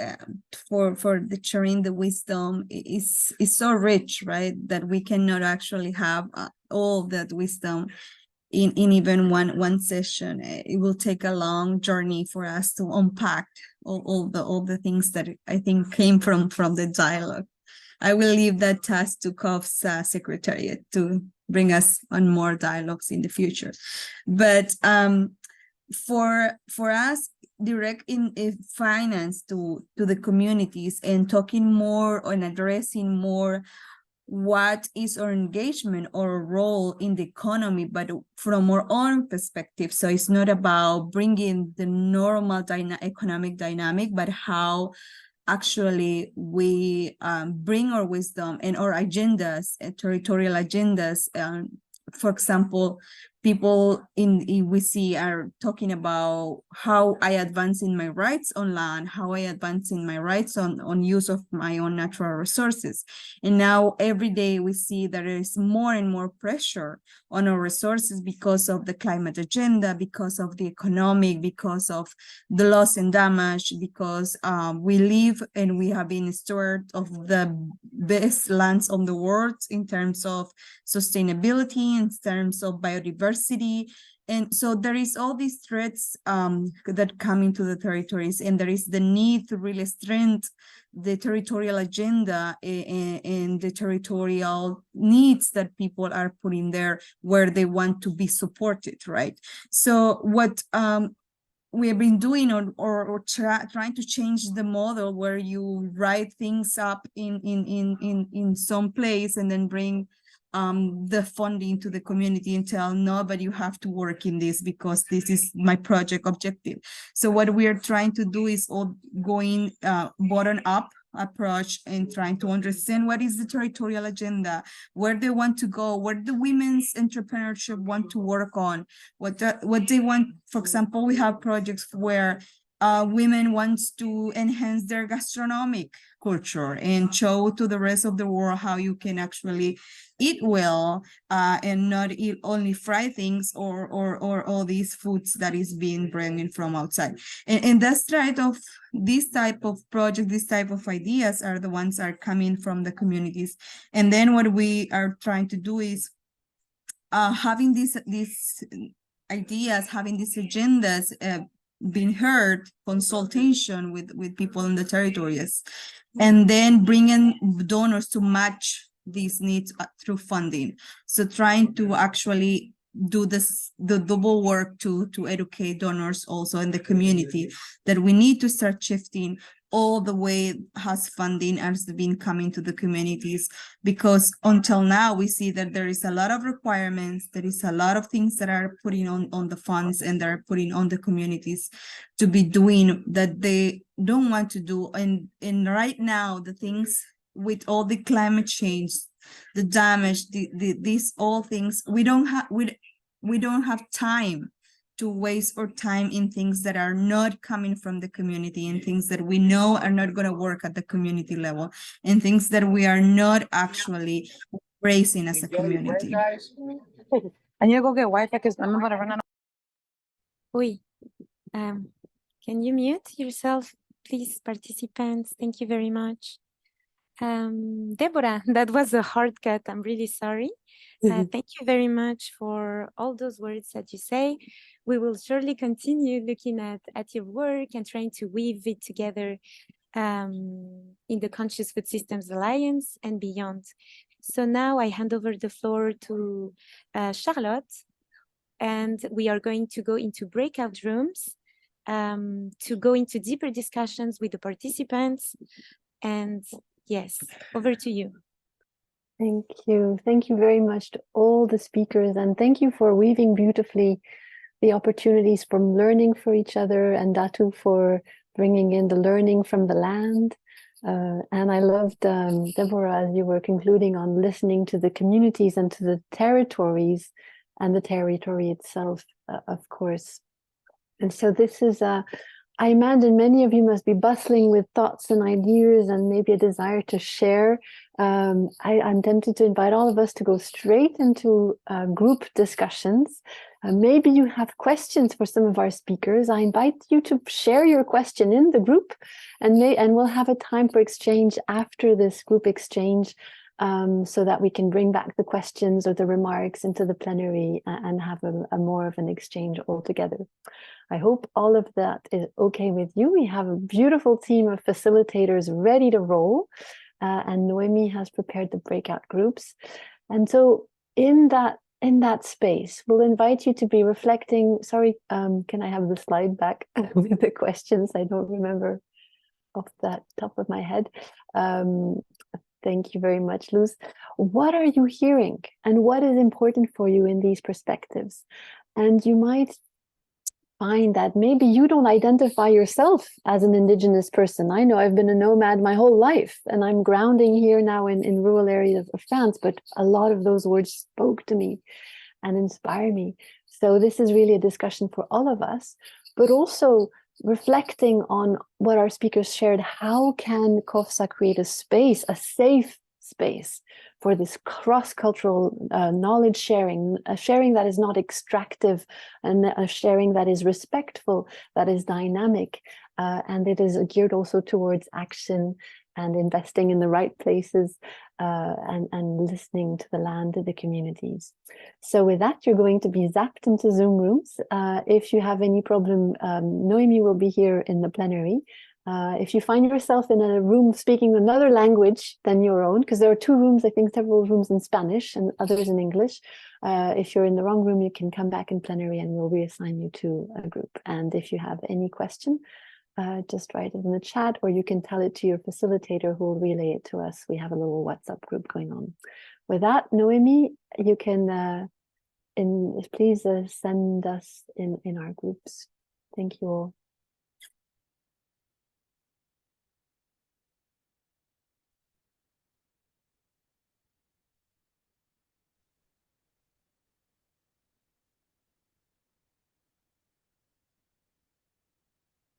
for the sharing the wisdom. Is so rich, right? That we cannot actually have all that wisdom in even one session. It will take a long journey for us to unpack all the things that I think came from the dialogue. I will leave that task to COF's secretariat to bring us on more dialogues in the future. But for us, direct in finance to the communities and talking more and addressing more what is our engagement or role in the economy, but from our own perspective. So it's not about bringing the normal economic dynamic, but how actually we bring our wisdom and our agendas, territorial agendas. For example, people we see are talking about how I advance in my rights on land, how I advance in my rights on use of my own natural resources. And now every day we see there is more and more pressure on our resources because of the climate agenda, because of the economic, because of the loss and damage, because we live and we have been steward of the best lands on the world in terms of sustainability, in terms of biodiversity. And so there is all these threats that come into the territories, and there is the need to really strengthen the territorial agenda and the territorial needs that people are putting there where they want to be supported, right? So what we have been doing or trying to change the model where you write things up in some place and then bring the funding to the community and tell no, but you have to work in this because this is my project objective. So what we are trying to do is all going bottom up approach and trying to understand what is the territorial agenda, where they want to go, what the women's entrepreneurship want to work on, what they want. For example, we have projects where women wants to enhance their gastronomic culture and show to the rest of the world how you can actually eat well and not eat only fried things or all these foods that is being brought in from outside. And that's right of this type of project, this type of ideas are the ones that are coming from the communities. And then what we are trying to do is having these ideas, having these agendas being heard, consultation with people in the territories, and then bringing donors to match these needs through funding. So trying to actually do the double work to educate donors also in the community that we need to start shifting all the way has funding has been coming to the communities, because until now we see that there is a lot of requirements, there is a lot of things that are putting on the funds and they're putting on the communities to be doing that they don't want to do. And right now the things with all the climate change the damage, these all things. We don't have time to waste our time in things that are not coming from the community, and things that we know are not going to work at the community level, and things that we are not actually raising as a community. Oui. Can you mute yourself, please, participants? Thank you very much. Deborah, that was a hard cut. I'm really sorry. Thank you very much for all those words that you say. We will surely continue looking at your work and trying to weave it together in the Conscious Food Systems Alliance and beyond. So now I hand over the floor to Charlotte, and we are going to go into breakout rooms to go into deeper discussions with the participants. And yes, over to you. Thank you. Thank you very much to all the speakers, and thank you for weaving beautifully the opportunities from learning for each other, and Datu for bringing in the learning from the land. And I loved, Deborah, as you were concluding on listening to the communities and to the territories and the territory itself, of course. And so this is, I imagine many of you must be bustling with thoughts and ideas and maybe a desire to share. I'm tempted to invite all of us to go straight into group discussions. Maybe you have questions for some of our speakers. I invite you to share your question in the group, and we'll have a time for exchange after this group exchange, so that we can bring back the questions or the remarks into the plenary and have a more of an exchange altogether. I hope all of that is okay with you. We have a beautiful team of facilitators ready to roll, and Noemi has prepared the breakout groups. And so in that space, we'll invite you to be reflecting. Sorry, can I have the slide back with the questions? I don't remember off the top of my head. Thank you very much, Luz. What are you hearing, and what is important for you in these perspectives? And you might find that maybe you don't identify yourself as an Indigenous person. I know I've been a nomad my whole life, and I'm grounding here now in rural areas of France, but a lot of those words spoke to me and inspire me. So this is really a discussion for all of us, but also reflecting on what our speakers shared. How can COFSA create a space, a safe space for this cross-cultural knowledge sharing, a sharing that is not extractive, and a sharing that is respectful, that is dynamic, and it is geared also towards action and investing in the right places, and listening to the land, to the communities. So with that, you're going to be zapped into Zoom rooms. If you have any problem, Noemi will be here in the plenary. If you find yourself in a room speaking another language than your own, because there are two rooms, I think several rooms in Spanish and others in English. If you're in the wrong room, you can come back in plenary and we'll reassign you to a group. And if you have any question, just write it in the chat, or you can tell it to your facilitator who will relay it to us. We have a little WhatsApp group going on. With that, Noemi, you can please send us in our groups. Thank you all.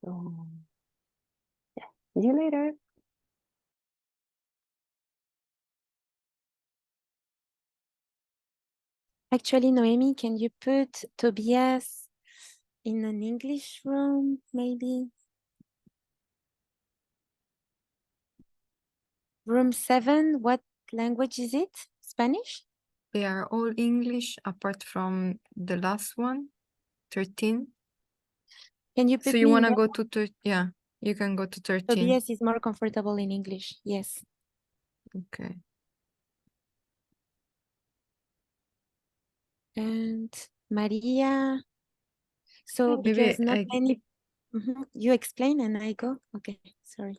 So, yeah, see you later. Actually, Noemi, can you put Tobias in an English room, maybe? Room 7, what language is it? Spanish? They are all English apart from the last one, 13. Can you put So you me want to in go to, yeah, you can go to 13. Tobias is more comfortable in English, yes. Okay. And Maria. So Maybe because not many, you explain and I go. Okay, sorry.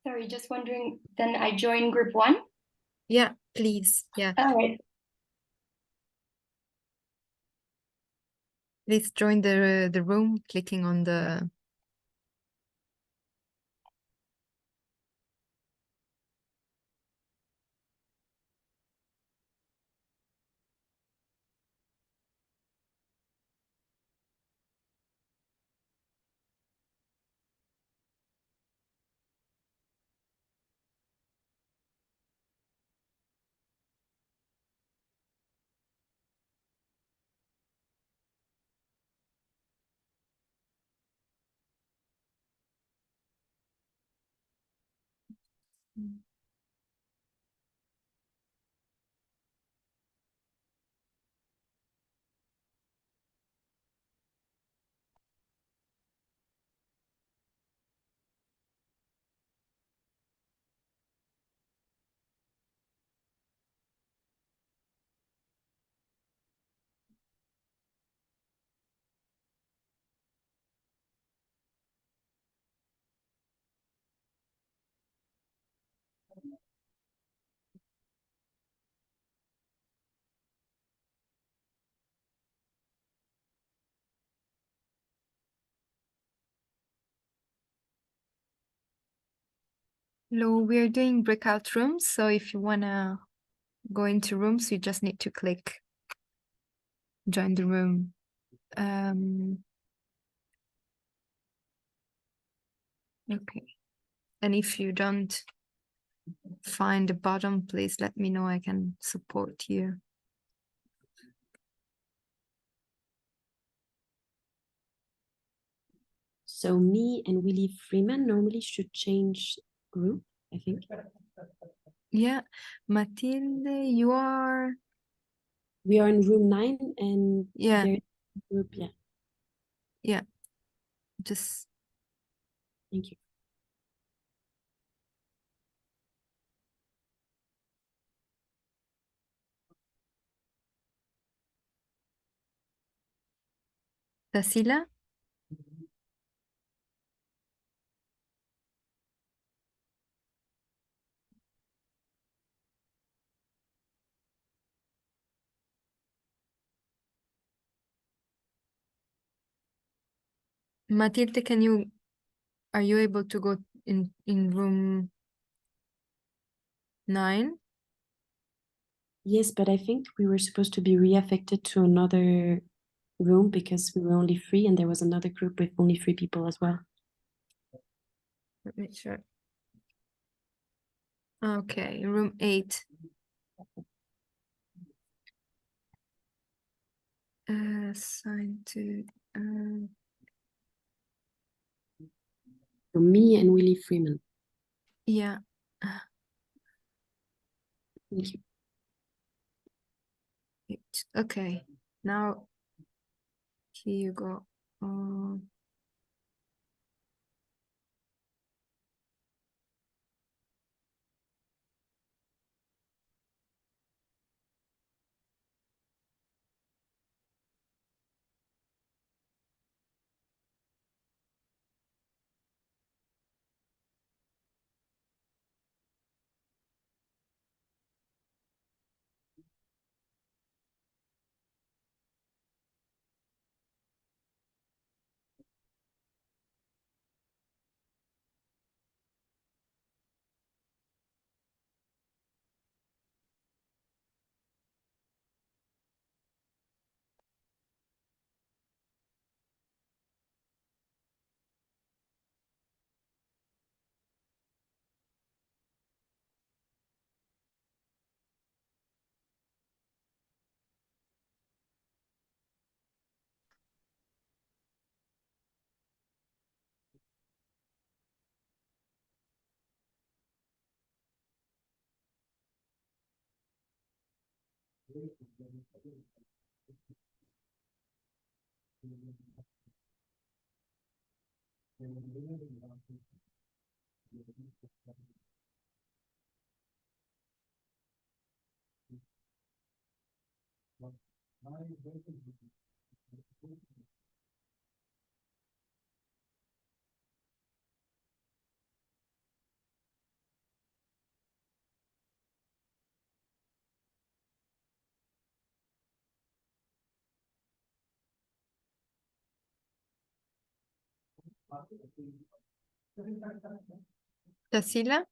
Sorry, just wondering, then I join group 1? Yeah, please. Yeah. All right. Please join the room, clicking on the Hello, we're doing breakout rooms. So if you wanna go into rooms, you just need to click join the room. Okay. And if you don't find the bottom, please let me know. I can support you. So me and Willie Freeman normally should change group, I think. Yeah, Matilde, you are. We are in room 9 and Yeah, there's a group, yeah. yeah. Just Thank you. Tasila. Matilde, are you able to go in room 9? Yes, but I think we were supposed to be reaffected to another room because we were only 3 and there was another group with only 3 people as well. Let me check. Okay, room 8. Assigned to So me and Willie Freeman. yeah. Thank you. 8. Okay. Now here you go. Tasila.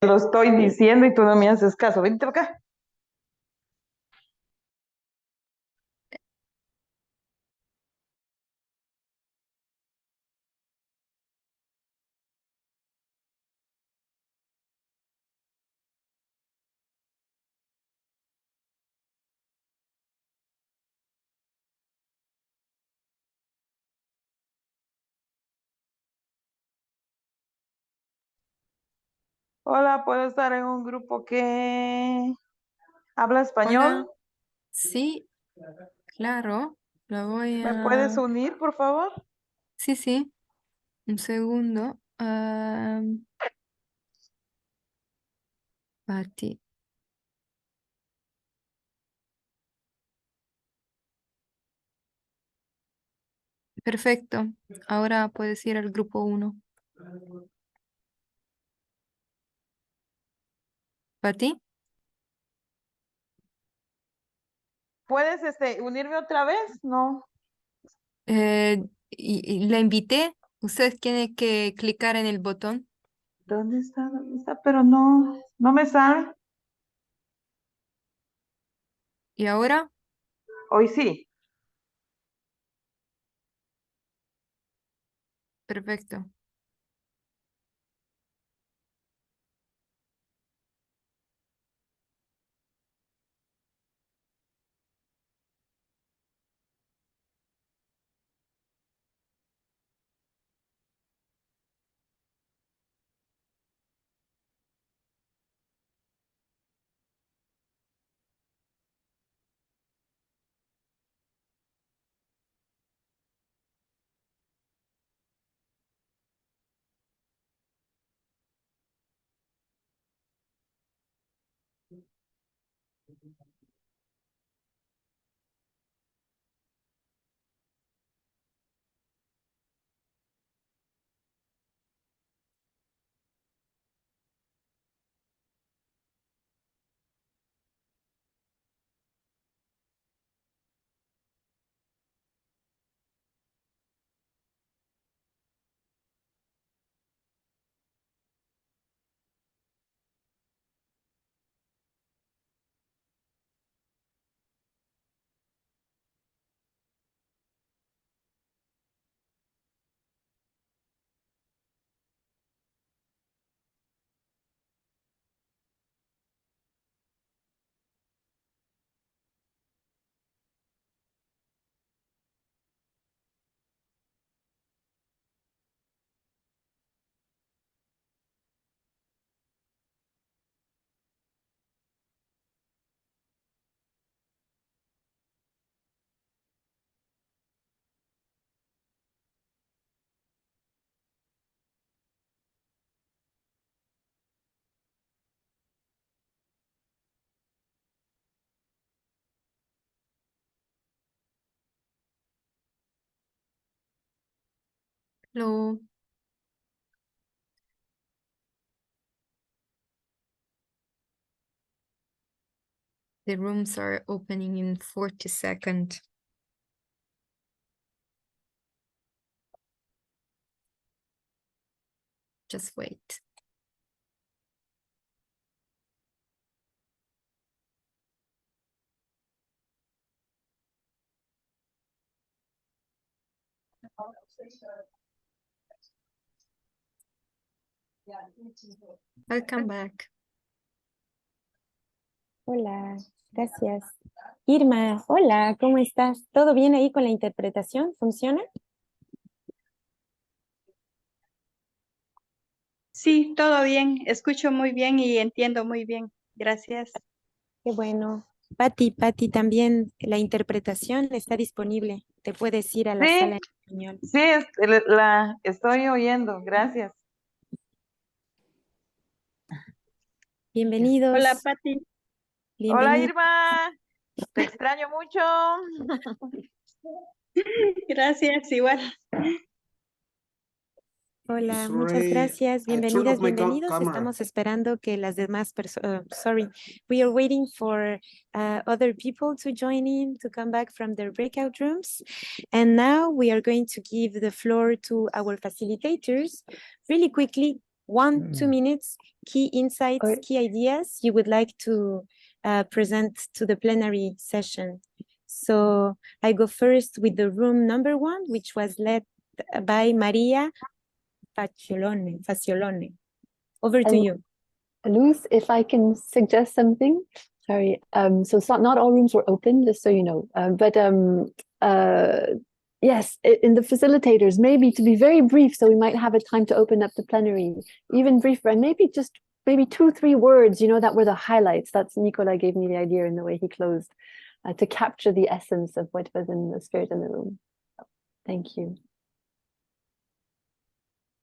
lo estoy diciendo y tú no me haces caso. Vente para acá. Hola, ¿puedo estar en un grupo que habla español? Hola, sí, claro, lo voy ¿Me puedes a... unir, por favor? Sí, sí, un segundo. Pati. Perfecto, ahora puedes ir al grupo 1. Pati, ¿Puedes unirme otra vez? No. y la invité. Usted tiene que clicar en el botón. ¿Dónde está? ¿Dónde está? Pero no me sale. ¿Y ahora? Hoy sí. Perfecto. Hello. The rooms are opening in 40 seconds. Just wait. Welcome back. Hola, gracias. Irma, hola, ¿cómo estás? ¿Todo bien ahí con la interpretación? ¿Funciona? Sí, todo bien. Escucho muy bien y entiendo muy bien. Gracias. Qué bueno. Pati, también la interpretación está disponible. Te puedes ir a la sala en Sí, español. sí, la estoy oyendo. Gracias. Bienvenidos. Hola, Pati. Hola, Bienvenidos. Irma. Te extraño mucho. Gracias, igual. Hola, muchas Sorry, gracias. I turned Bienvenidas, off my bienvenidos. camera. Estamos esperando que las demás personas, sorry, we are waiting for other people to join in, to come back from their breakout rooms. And now we are going to give the floor to our facilitators. Really quickly, 2 minutes, key insights, Or- key ideas you would like to present to the plenary session. So I go first with the room number 1, which was led by Maria Faciolone. Over to And- you. Luz, if I can suggest something, sorry. So it's not all rooms were open, just so you know. Yes, in the facilitators, maybe to be very brief, so we might have a time to open up the plenary, even briefer, and maybe 2-3 words, that were the highlights. That's Nicola gave me the idea in the way he closed, to capture the essence of what was in the spirit in the room. Thank you.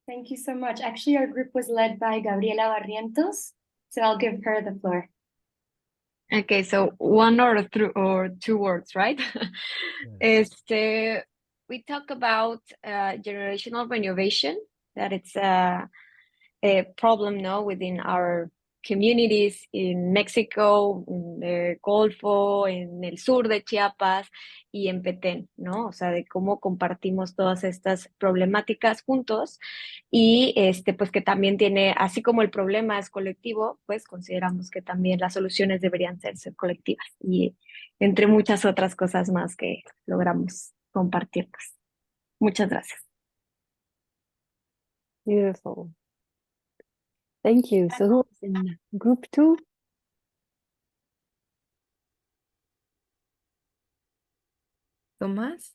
Thank you so much. Actually, our group was led by Gabriela Barrientos, so I'll give her the floor. Okay, so 1 or 2 words, right? We talk about generational renovation, that it's a problem now within our communities in Mexico, en el Golfo, en el sur de Chiapas y en Petén, ¿no? O sea, de cómo compartimos todas estas problemáticas juntos y pues que también tiene, así como el problema es colectivo, pues consideramos que también las soluciones deberían ser colectivas y entre muchas otras cosas más que logramos compartirnos. Muchas gracias. Beautiful. Thank you. So who's in group 2? Tomás?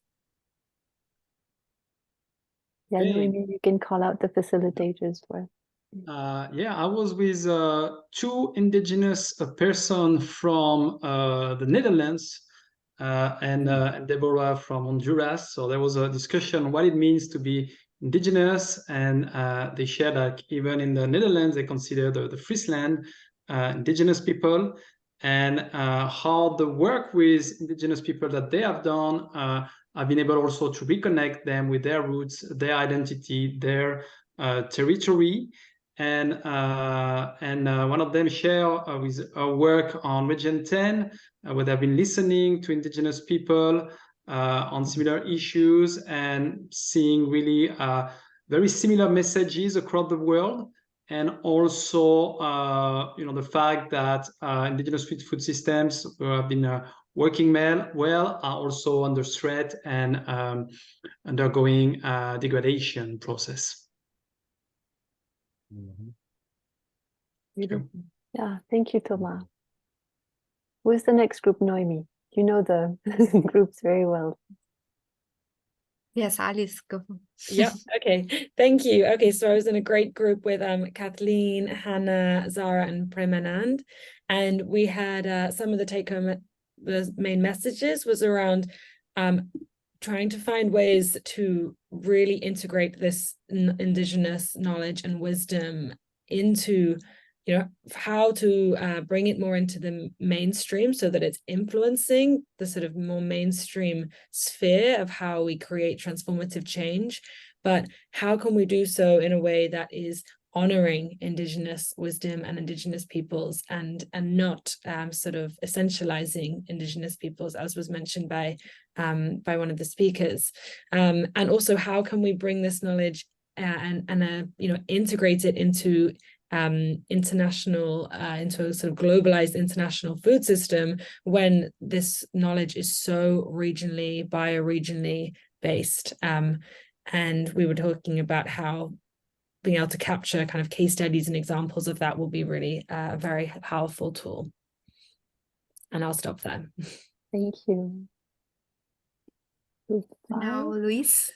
Yeah, Hey. Noemi, you can call out the facilitators for. Yeah, I was with 2 indigenous person from the Netherlands and Deborah from Honduras. So there was a discussion what it means to be indigenous, and they shared like even in the Netherlands they consider the Friesland indigenous people, and how the work with indigenous people that they have done have been able also to reconnect them with their roots, their identity, their territory. And one of them share with our work on Region 10, where they've been listening to indigenous people on similar issues and seeing really very similar messages across the world. And also, the fact that indigenous food systems have been working well are also under threat and undergoing degradation process. Beautiful. Yeah, thank you, Thomas. Who's the next group, Noemi? You know the groups very well. Yes, Alice, go. Yeah, okay. Thank you. Okay, so I was in a great group with Kathleen, Hannah, Zara, and Premanand. And we had some of the take-home, the main messages was around trying to find ways to really integrate this indigenous knowledge and wisdom into, how to bring it more into the mainstream so that it's influencing the sort of more mainstream sphere of how we create transformative change. But how can we do so in a way that is honoring indigenous wisdom and indigenous peoples and not sort of essentializing indigenous peoples, as was mentioned by one of the speakers, and also how can we bring this knowledge and integrate it into international into a sort of globalized international food system when this knowledge is so regionally, bioregionally based. And we were talking about how being able to capture kind of case studies and examples of that will be really a very powerful tool. And I'll stop there. Thank you. Now, Luis.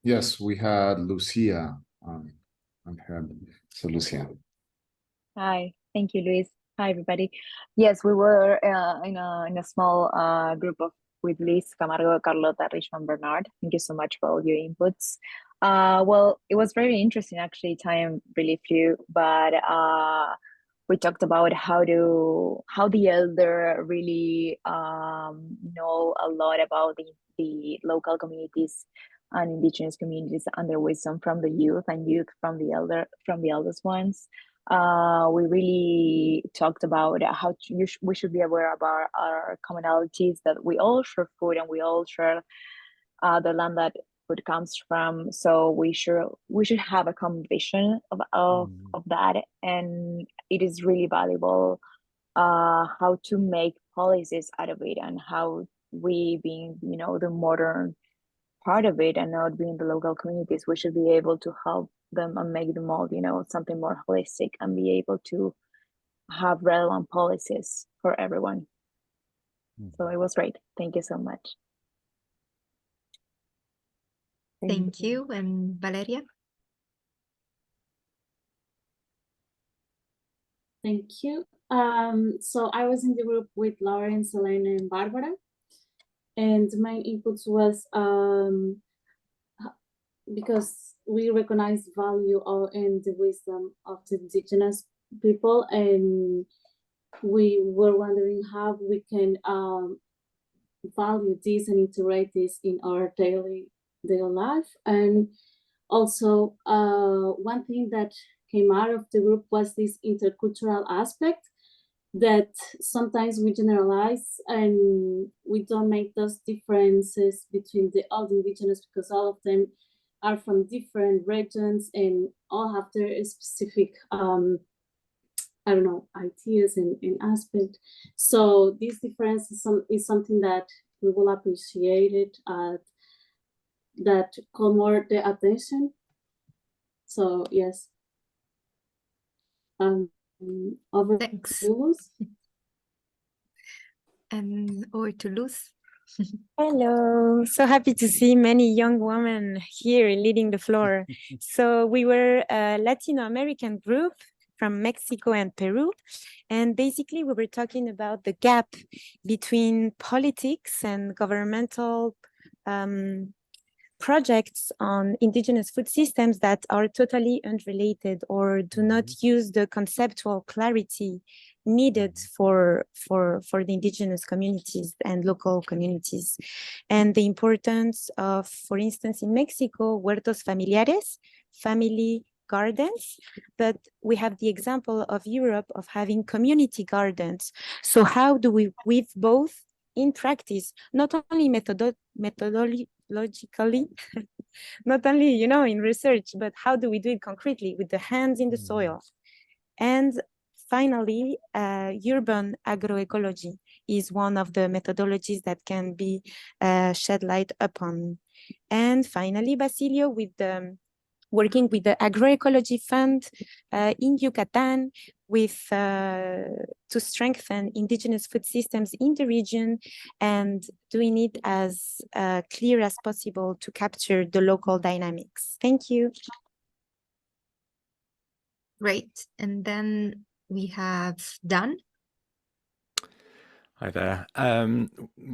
Yes, we had Lucia on hand. So Lucia. Hi, thank you, Luis. Hi, everybody. Yes, we were in a small group with Liz Camargo, Carlota, Richmond, Bernard. Thank you so much for all your inputs. Well, it was very interesting, actually. Time really flew, but we talked about how the elder really know a lot about the local communities and indigenous communities and their wisdom from the youth and youth from the eldest ones. We really talked about how we should be aware of our commonalities, that we all share food and we all share the land that food comes from. So we should have a common vision of that, and it is really valuable how to make policies out of it, and how we, being the modern part of it and not being the local communities, we should be able to help them and make them all something more holistic, and be able to have relevant policies for everyone. So it was great. Thank you so much. Thank you. And Valeria? Thank you. So I was in the group with Lauren, Selena, and Barbara, and my inputs was because we recognize value and the wisdom of the indigenous people, and we were wondering how we can value this and integrate this in our daily life. And also one thing that came out of the group was this intercultural aspect, that sometimes we generalize and we don't make those differences between all the indigenous, because all of them are from different regions and all have their specific ideas and aspect. So this difference is something that we will appreciate it, that call more the attention. So yes. Over Thanks. to Luz. And over to Luz. Hello, so happy to see many young women here leading the floor. So we were a Latino American group from Mexico and Peru, and basically we were talking about the gap between politics and governmental projects on indigenous food systems that are totally unrelated or do not use the conceptual clarity needed for the indigenous communities and local communities. And the importance of, for instance, in Mexico, huertos familiares, family gardens, but we have the example of Europe of having community gardens. So how do we weave both in practice, not only methodologically, not only, in research, but how do we do it concretely with the hands in the soil? And finally, urban agroecology is one of the methodologies that can be shed light upon. And finally, Basilio, with working with the Agroecology Fund in Yucatan to strengthen indigenous food systems in the region and doing it as clear as possible to capture the local dynamics. Thank you. Great. And then we have Dan. Hi there.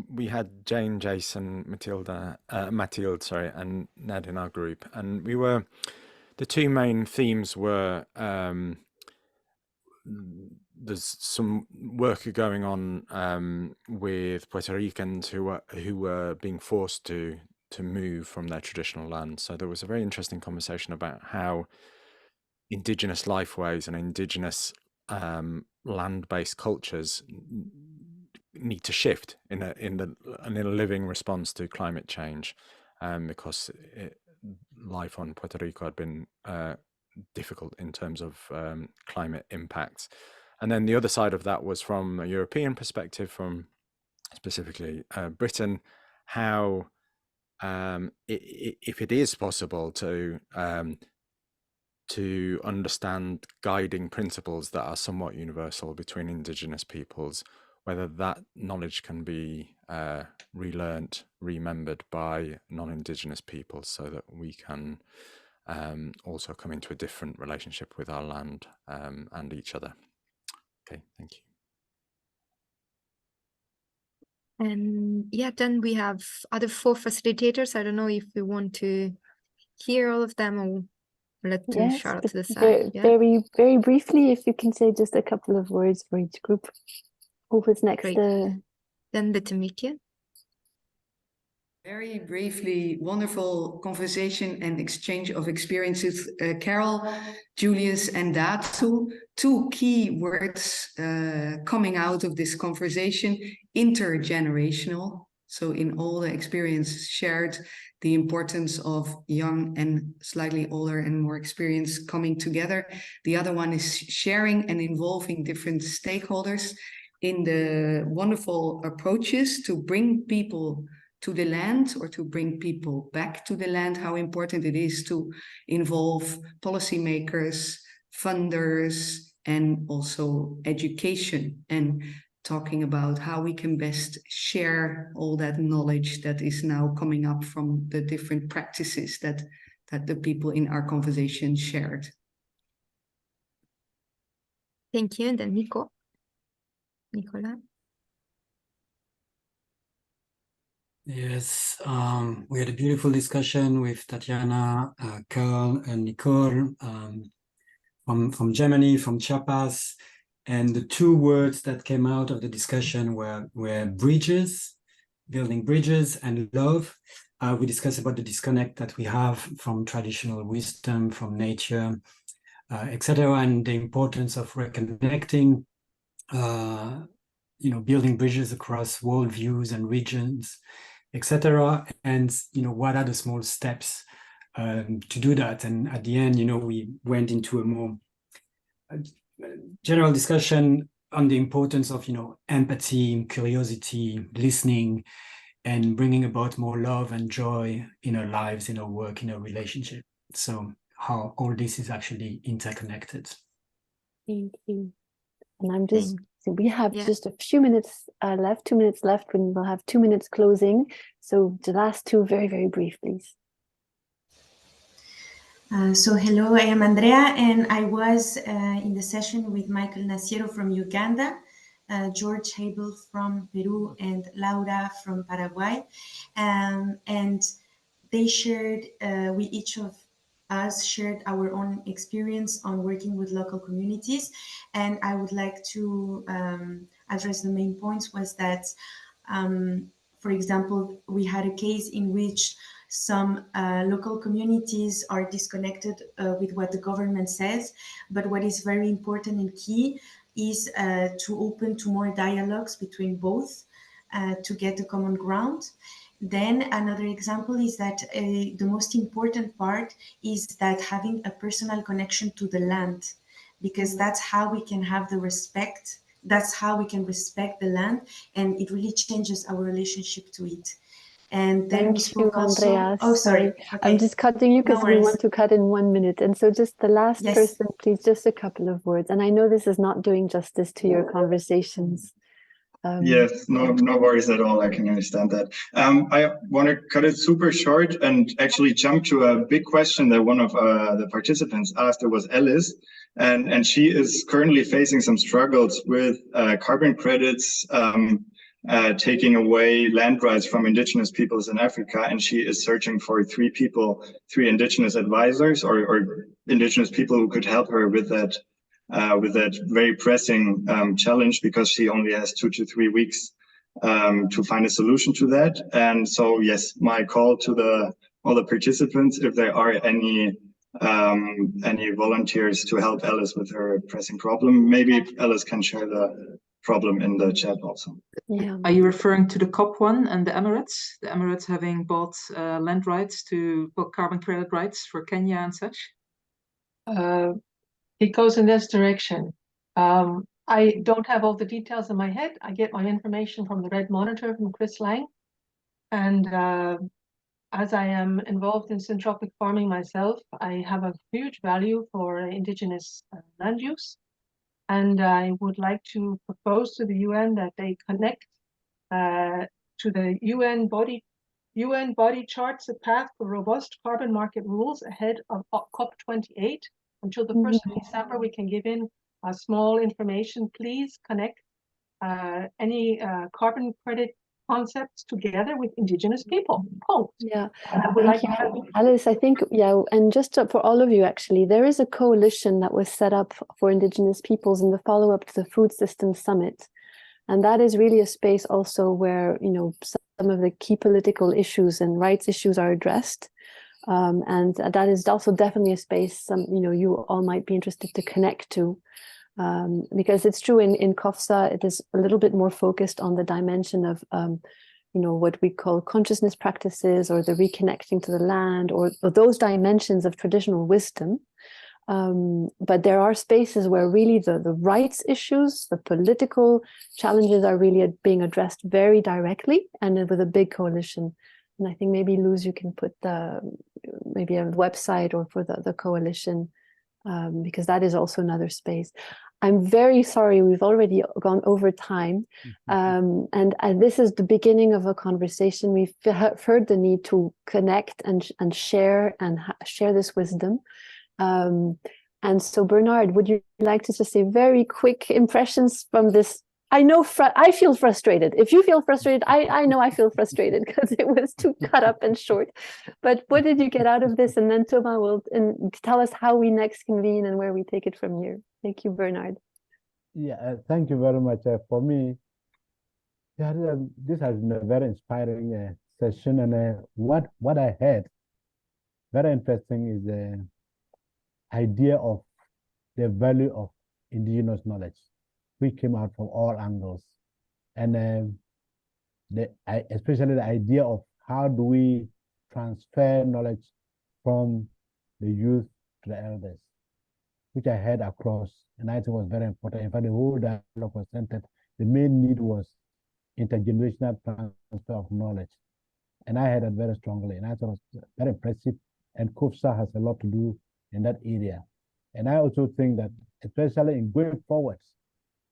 We had Jane, Jason, Matilde, and Ned in our group, and the two main themes were there's some work going on with Puerto Ricans who were being forced to move from their traditional land. So there was a very interesting conversation about how indigenous lifeways and indigenous land-based cultures need to shift in a living response to climate change, because life on Puerto Rico had been difficult in terms of climate impacts. And then the other side of that was from a European perspective, from specifically Britain, how if it is possible to understand guiding principles that are somewhat universal between indigenous peoples, whether that knowledge can be relearned, remembered by non-indigenous peoples, so that we can also come into a different relationship with our land and each other. Okay, thank you. And yeah, then we have other 4 facilitators. I don't know if we want to hear all of them or let Yes, Charlotte but to the side. Yeah. very, very briefly, if you can say just a couple of words for each group. Who was next? Great. Then Tamikia. Very briefly, wonderful conversation and exchange of experiences. Carol, Julius, and Datu, 2 key words coming out of this conversation: intergenerational. So in all the experiences shared, the importance of young and slightly older and more experienced coming together. The other one is sharing and involving different stakeholders in the wonderful approaches to bring people to the land or to bring people back to the land, how important it is to involve policymakers, funders, and also education, and talking about how we can best share all that knowledge that is now coming up from the different practices that the people in our conversation shared. Thank you. And then Nicola. Yes, we had a beautiful discussion with Tatiana, Carl, and Nicole from Germany, from Chiapas. And the two words that came out of the discussion were bridges, building bridges, and love. We discussed about the disconnect that we have from traditional wisdom, from nature, etc., and the importance of reconnecting, building bridges across worldviews and regions, etc. And what are the small steps to do that? And at the end, we went into a more general discussion on the importance of empathy, curiosity, listening, and bringing about more love and joy in our lives, in our work, in our relationship. So how all this is actually interconnected. Thank you. And we have just a few minutes left, 2 minutes left, when we'll have 2 minutes closing. So the last two, very, very brief, please. So hello, I am Andrea, and I was in the session with Michael Nasiero from Uganda, George Habel from Peru, and Laura from Paraguay. And they shared, we each of us shared our own experience on working with local communities. And I would like to address the main points was that, for example, we had a case in which some local communities are disconnected with what the government says, but what is very important and key is to open to more dialogues between both to get a common ground. Then another example is that the most important part is that having a personal connection to the land, because that's how we can have the respect, that's how we can respect the land, and it really changes our relationship to it. And then Thank you, also, Andrea. oh, sorry. Okay. I'm just cutting you because we want to cut in 1 minute. And so just the last person, please, just a couple of words. And I know this is not doing justice to your conversations. Yes, no worries at all. I can understand that. I want to cut it super short and actually jump to a big question that one of the participants asked. It was Alice, and she is currently facing some struggles with carbon credits, taking away land rights from indigenous peoples in Africa, and she is searching for three indigenous advisors or indigenous people who could help her with that very pressing challenge, because she only has 2 to 3 weeks to find a solution to that. And so, yes, my call to all the participants, if there are any volunteers to help Alice with her pressing problem, maybe Alice can share the problem in the chat also. Yeah. Are you referring to the COP one and the Emirates? The Emirates having bought land rights carbon credit rights for Kenya and such? It goes in this direction. I don't have all the details in my head. I get my information from the Red Monitor from Chris Lang. And as I am involved in syntropic farming myself, I have a huge value for indigenous land use. And I would like to propose to the UN that they connect to the UN body charts a path for robust carbon market rules ahead of COP28. Until the 1st of December, we can give in a small information. Please connect any carbon credit concepts together with indigenous people. Yeah, I would like Alice, I think, and just for all of you, actually, there is a coalition that was set up for indigenous peoples in the follow-up to the Food Systems Summit. And that is really a space also where, some of the key political issues and rights issues are addressed. And that is also definitely a space you all might be interested to connect to, because it's true in COFSA, it is a little bit more focused on the dimension of what we call consciousness practices, or the reconnecting to the land, or those dimensions of traditional wisdom. But there are spaces where really the rights issues, the political challenges are really being addressed very directly and with a big coalition. And I think maybe Luz, you can put maybe a website or for the coalition, because that is also another space. I'm very sorry, we've already gone over time. And this is the beginning of a conversation. We've heard the need to connect and share and share this wisdom. And so Bernard, would you like to just say very quick impressions from this? I know I feel frustrated. If you feel frustrated, I know I feel frustrated because it was too cut up and short. But what did you get out of this? And then Thomas will tell us how we next convene and where we take it from here. Thank you, Bernard. Yeah, thank you very much. For me, this has been a very inspiring session. And what I heard, very interesting, is the idea of the value of indigenous knowledge, which came out from all angles. And especially the idea of how do we transfer knowledge from the youth to the elders, which I heard across, and I think was very important. In fact, the whole dialogue was centered. The main need was intergenerational transfer of knowledge. And I heard that very strongly, and I thought it was very impressive. And COFSA has a lot to do in that area. And I also think that, especially in going forwards,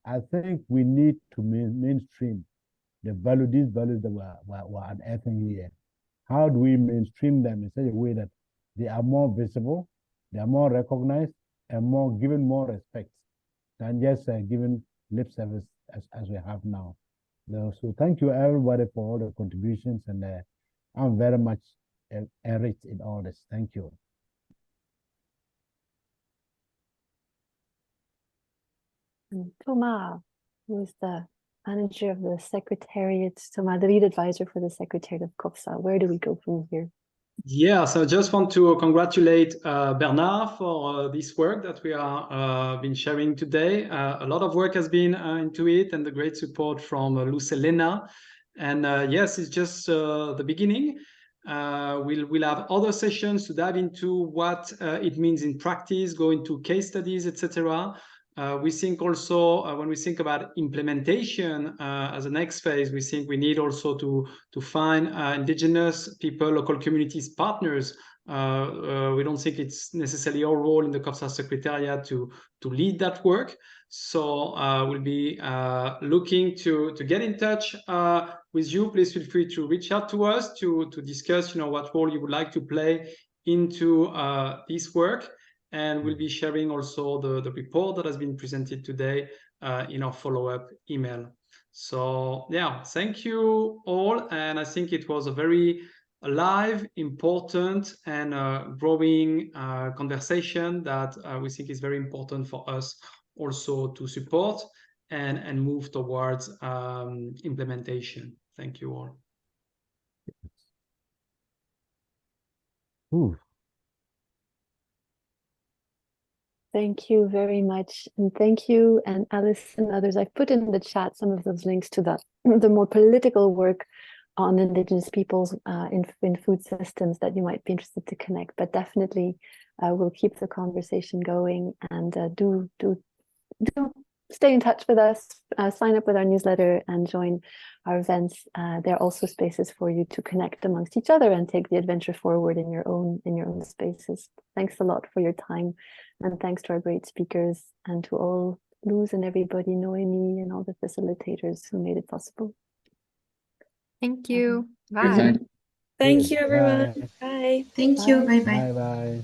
I think we need to mainstream these values that we're unearthing here. How do we mainstream them in such a way that they are more visible, they are more recognized, and more given more respect than just giving lip service as we have now. So thank you everybody for all the contributions, and I'm very much enriched in all this. Thank you. Thomas, who is the manager of the Secretariat, Thomas, the lead advisor for the Secretariat of COFSA. Where do we go from here? Yeah, so I just want to congratulate Bernard for this work that we are been sharing today. A lot of work has been into it, and the great support from Luz Helena. And yes, it's just the beginning. We'll have other sessions to dive into what it means in practice, go into case studies, etc. We think also when we think about implementation as a next phase, we think we need also to find indigenous people, local communities, partners. We don't think it's necessarily our role in the COFSA Secretariat to lead that work. So we'll be looking to get in touch with you. Please feel free to reach out to us to discuss, what role you would like to play into this work. And we'll be sharing also the report that has been presented today in our follow-up email. So yeah, thank you all. And I think it was a very alive, important, and growing conversation that we think is very important for us also to support and move towards implementation. Thank you all. Ooh. Thank you very much. And thank you, and Alice and others. I've put in the chat some of those links to the more political work on Indigenous peoples in food systems that you might be interested to connect. But definitely we'll keep the conversation going, and do stay in touch with us, sign up with our newsletter and join our events. There are also spaces for you to connect amongst each other and take the adventure forward in your own spaces. Thanks a lot for your time, and thanks to our great speakers, and to all Luz and everybody, Noemi and all the facilitators who made it possible. Thank you. Bye. Thank you, everyone. Bye. Bye. Thank you. Bye-bye. Bye-bye.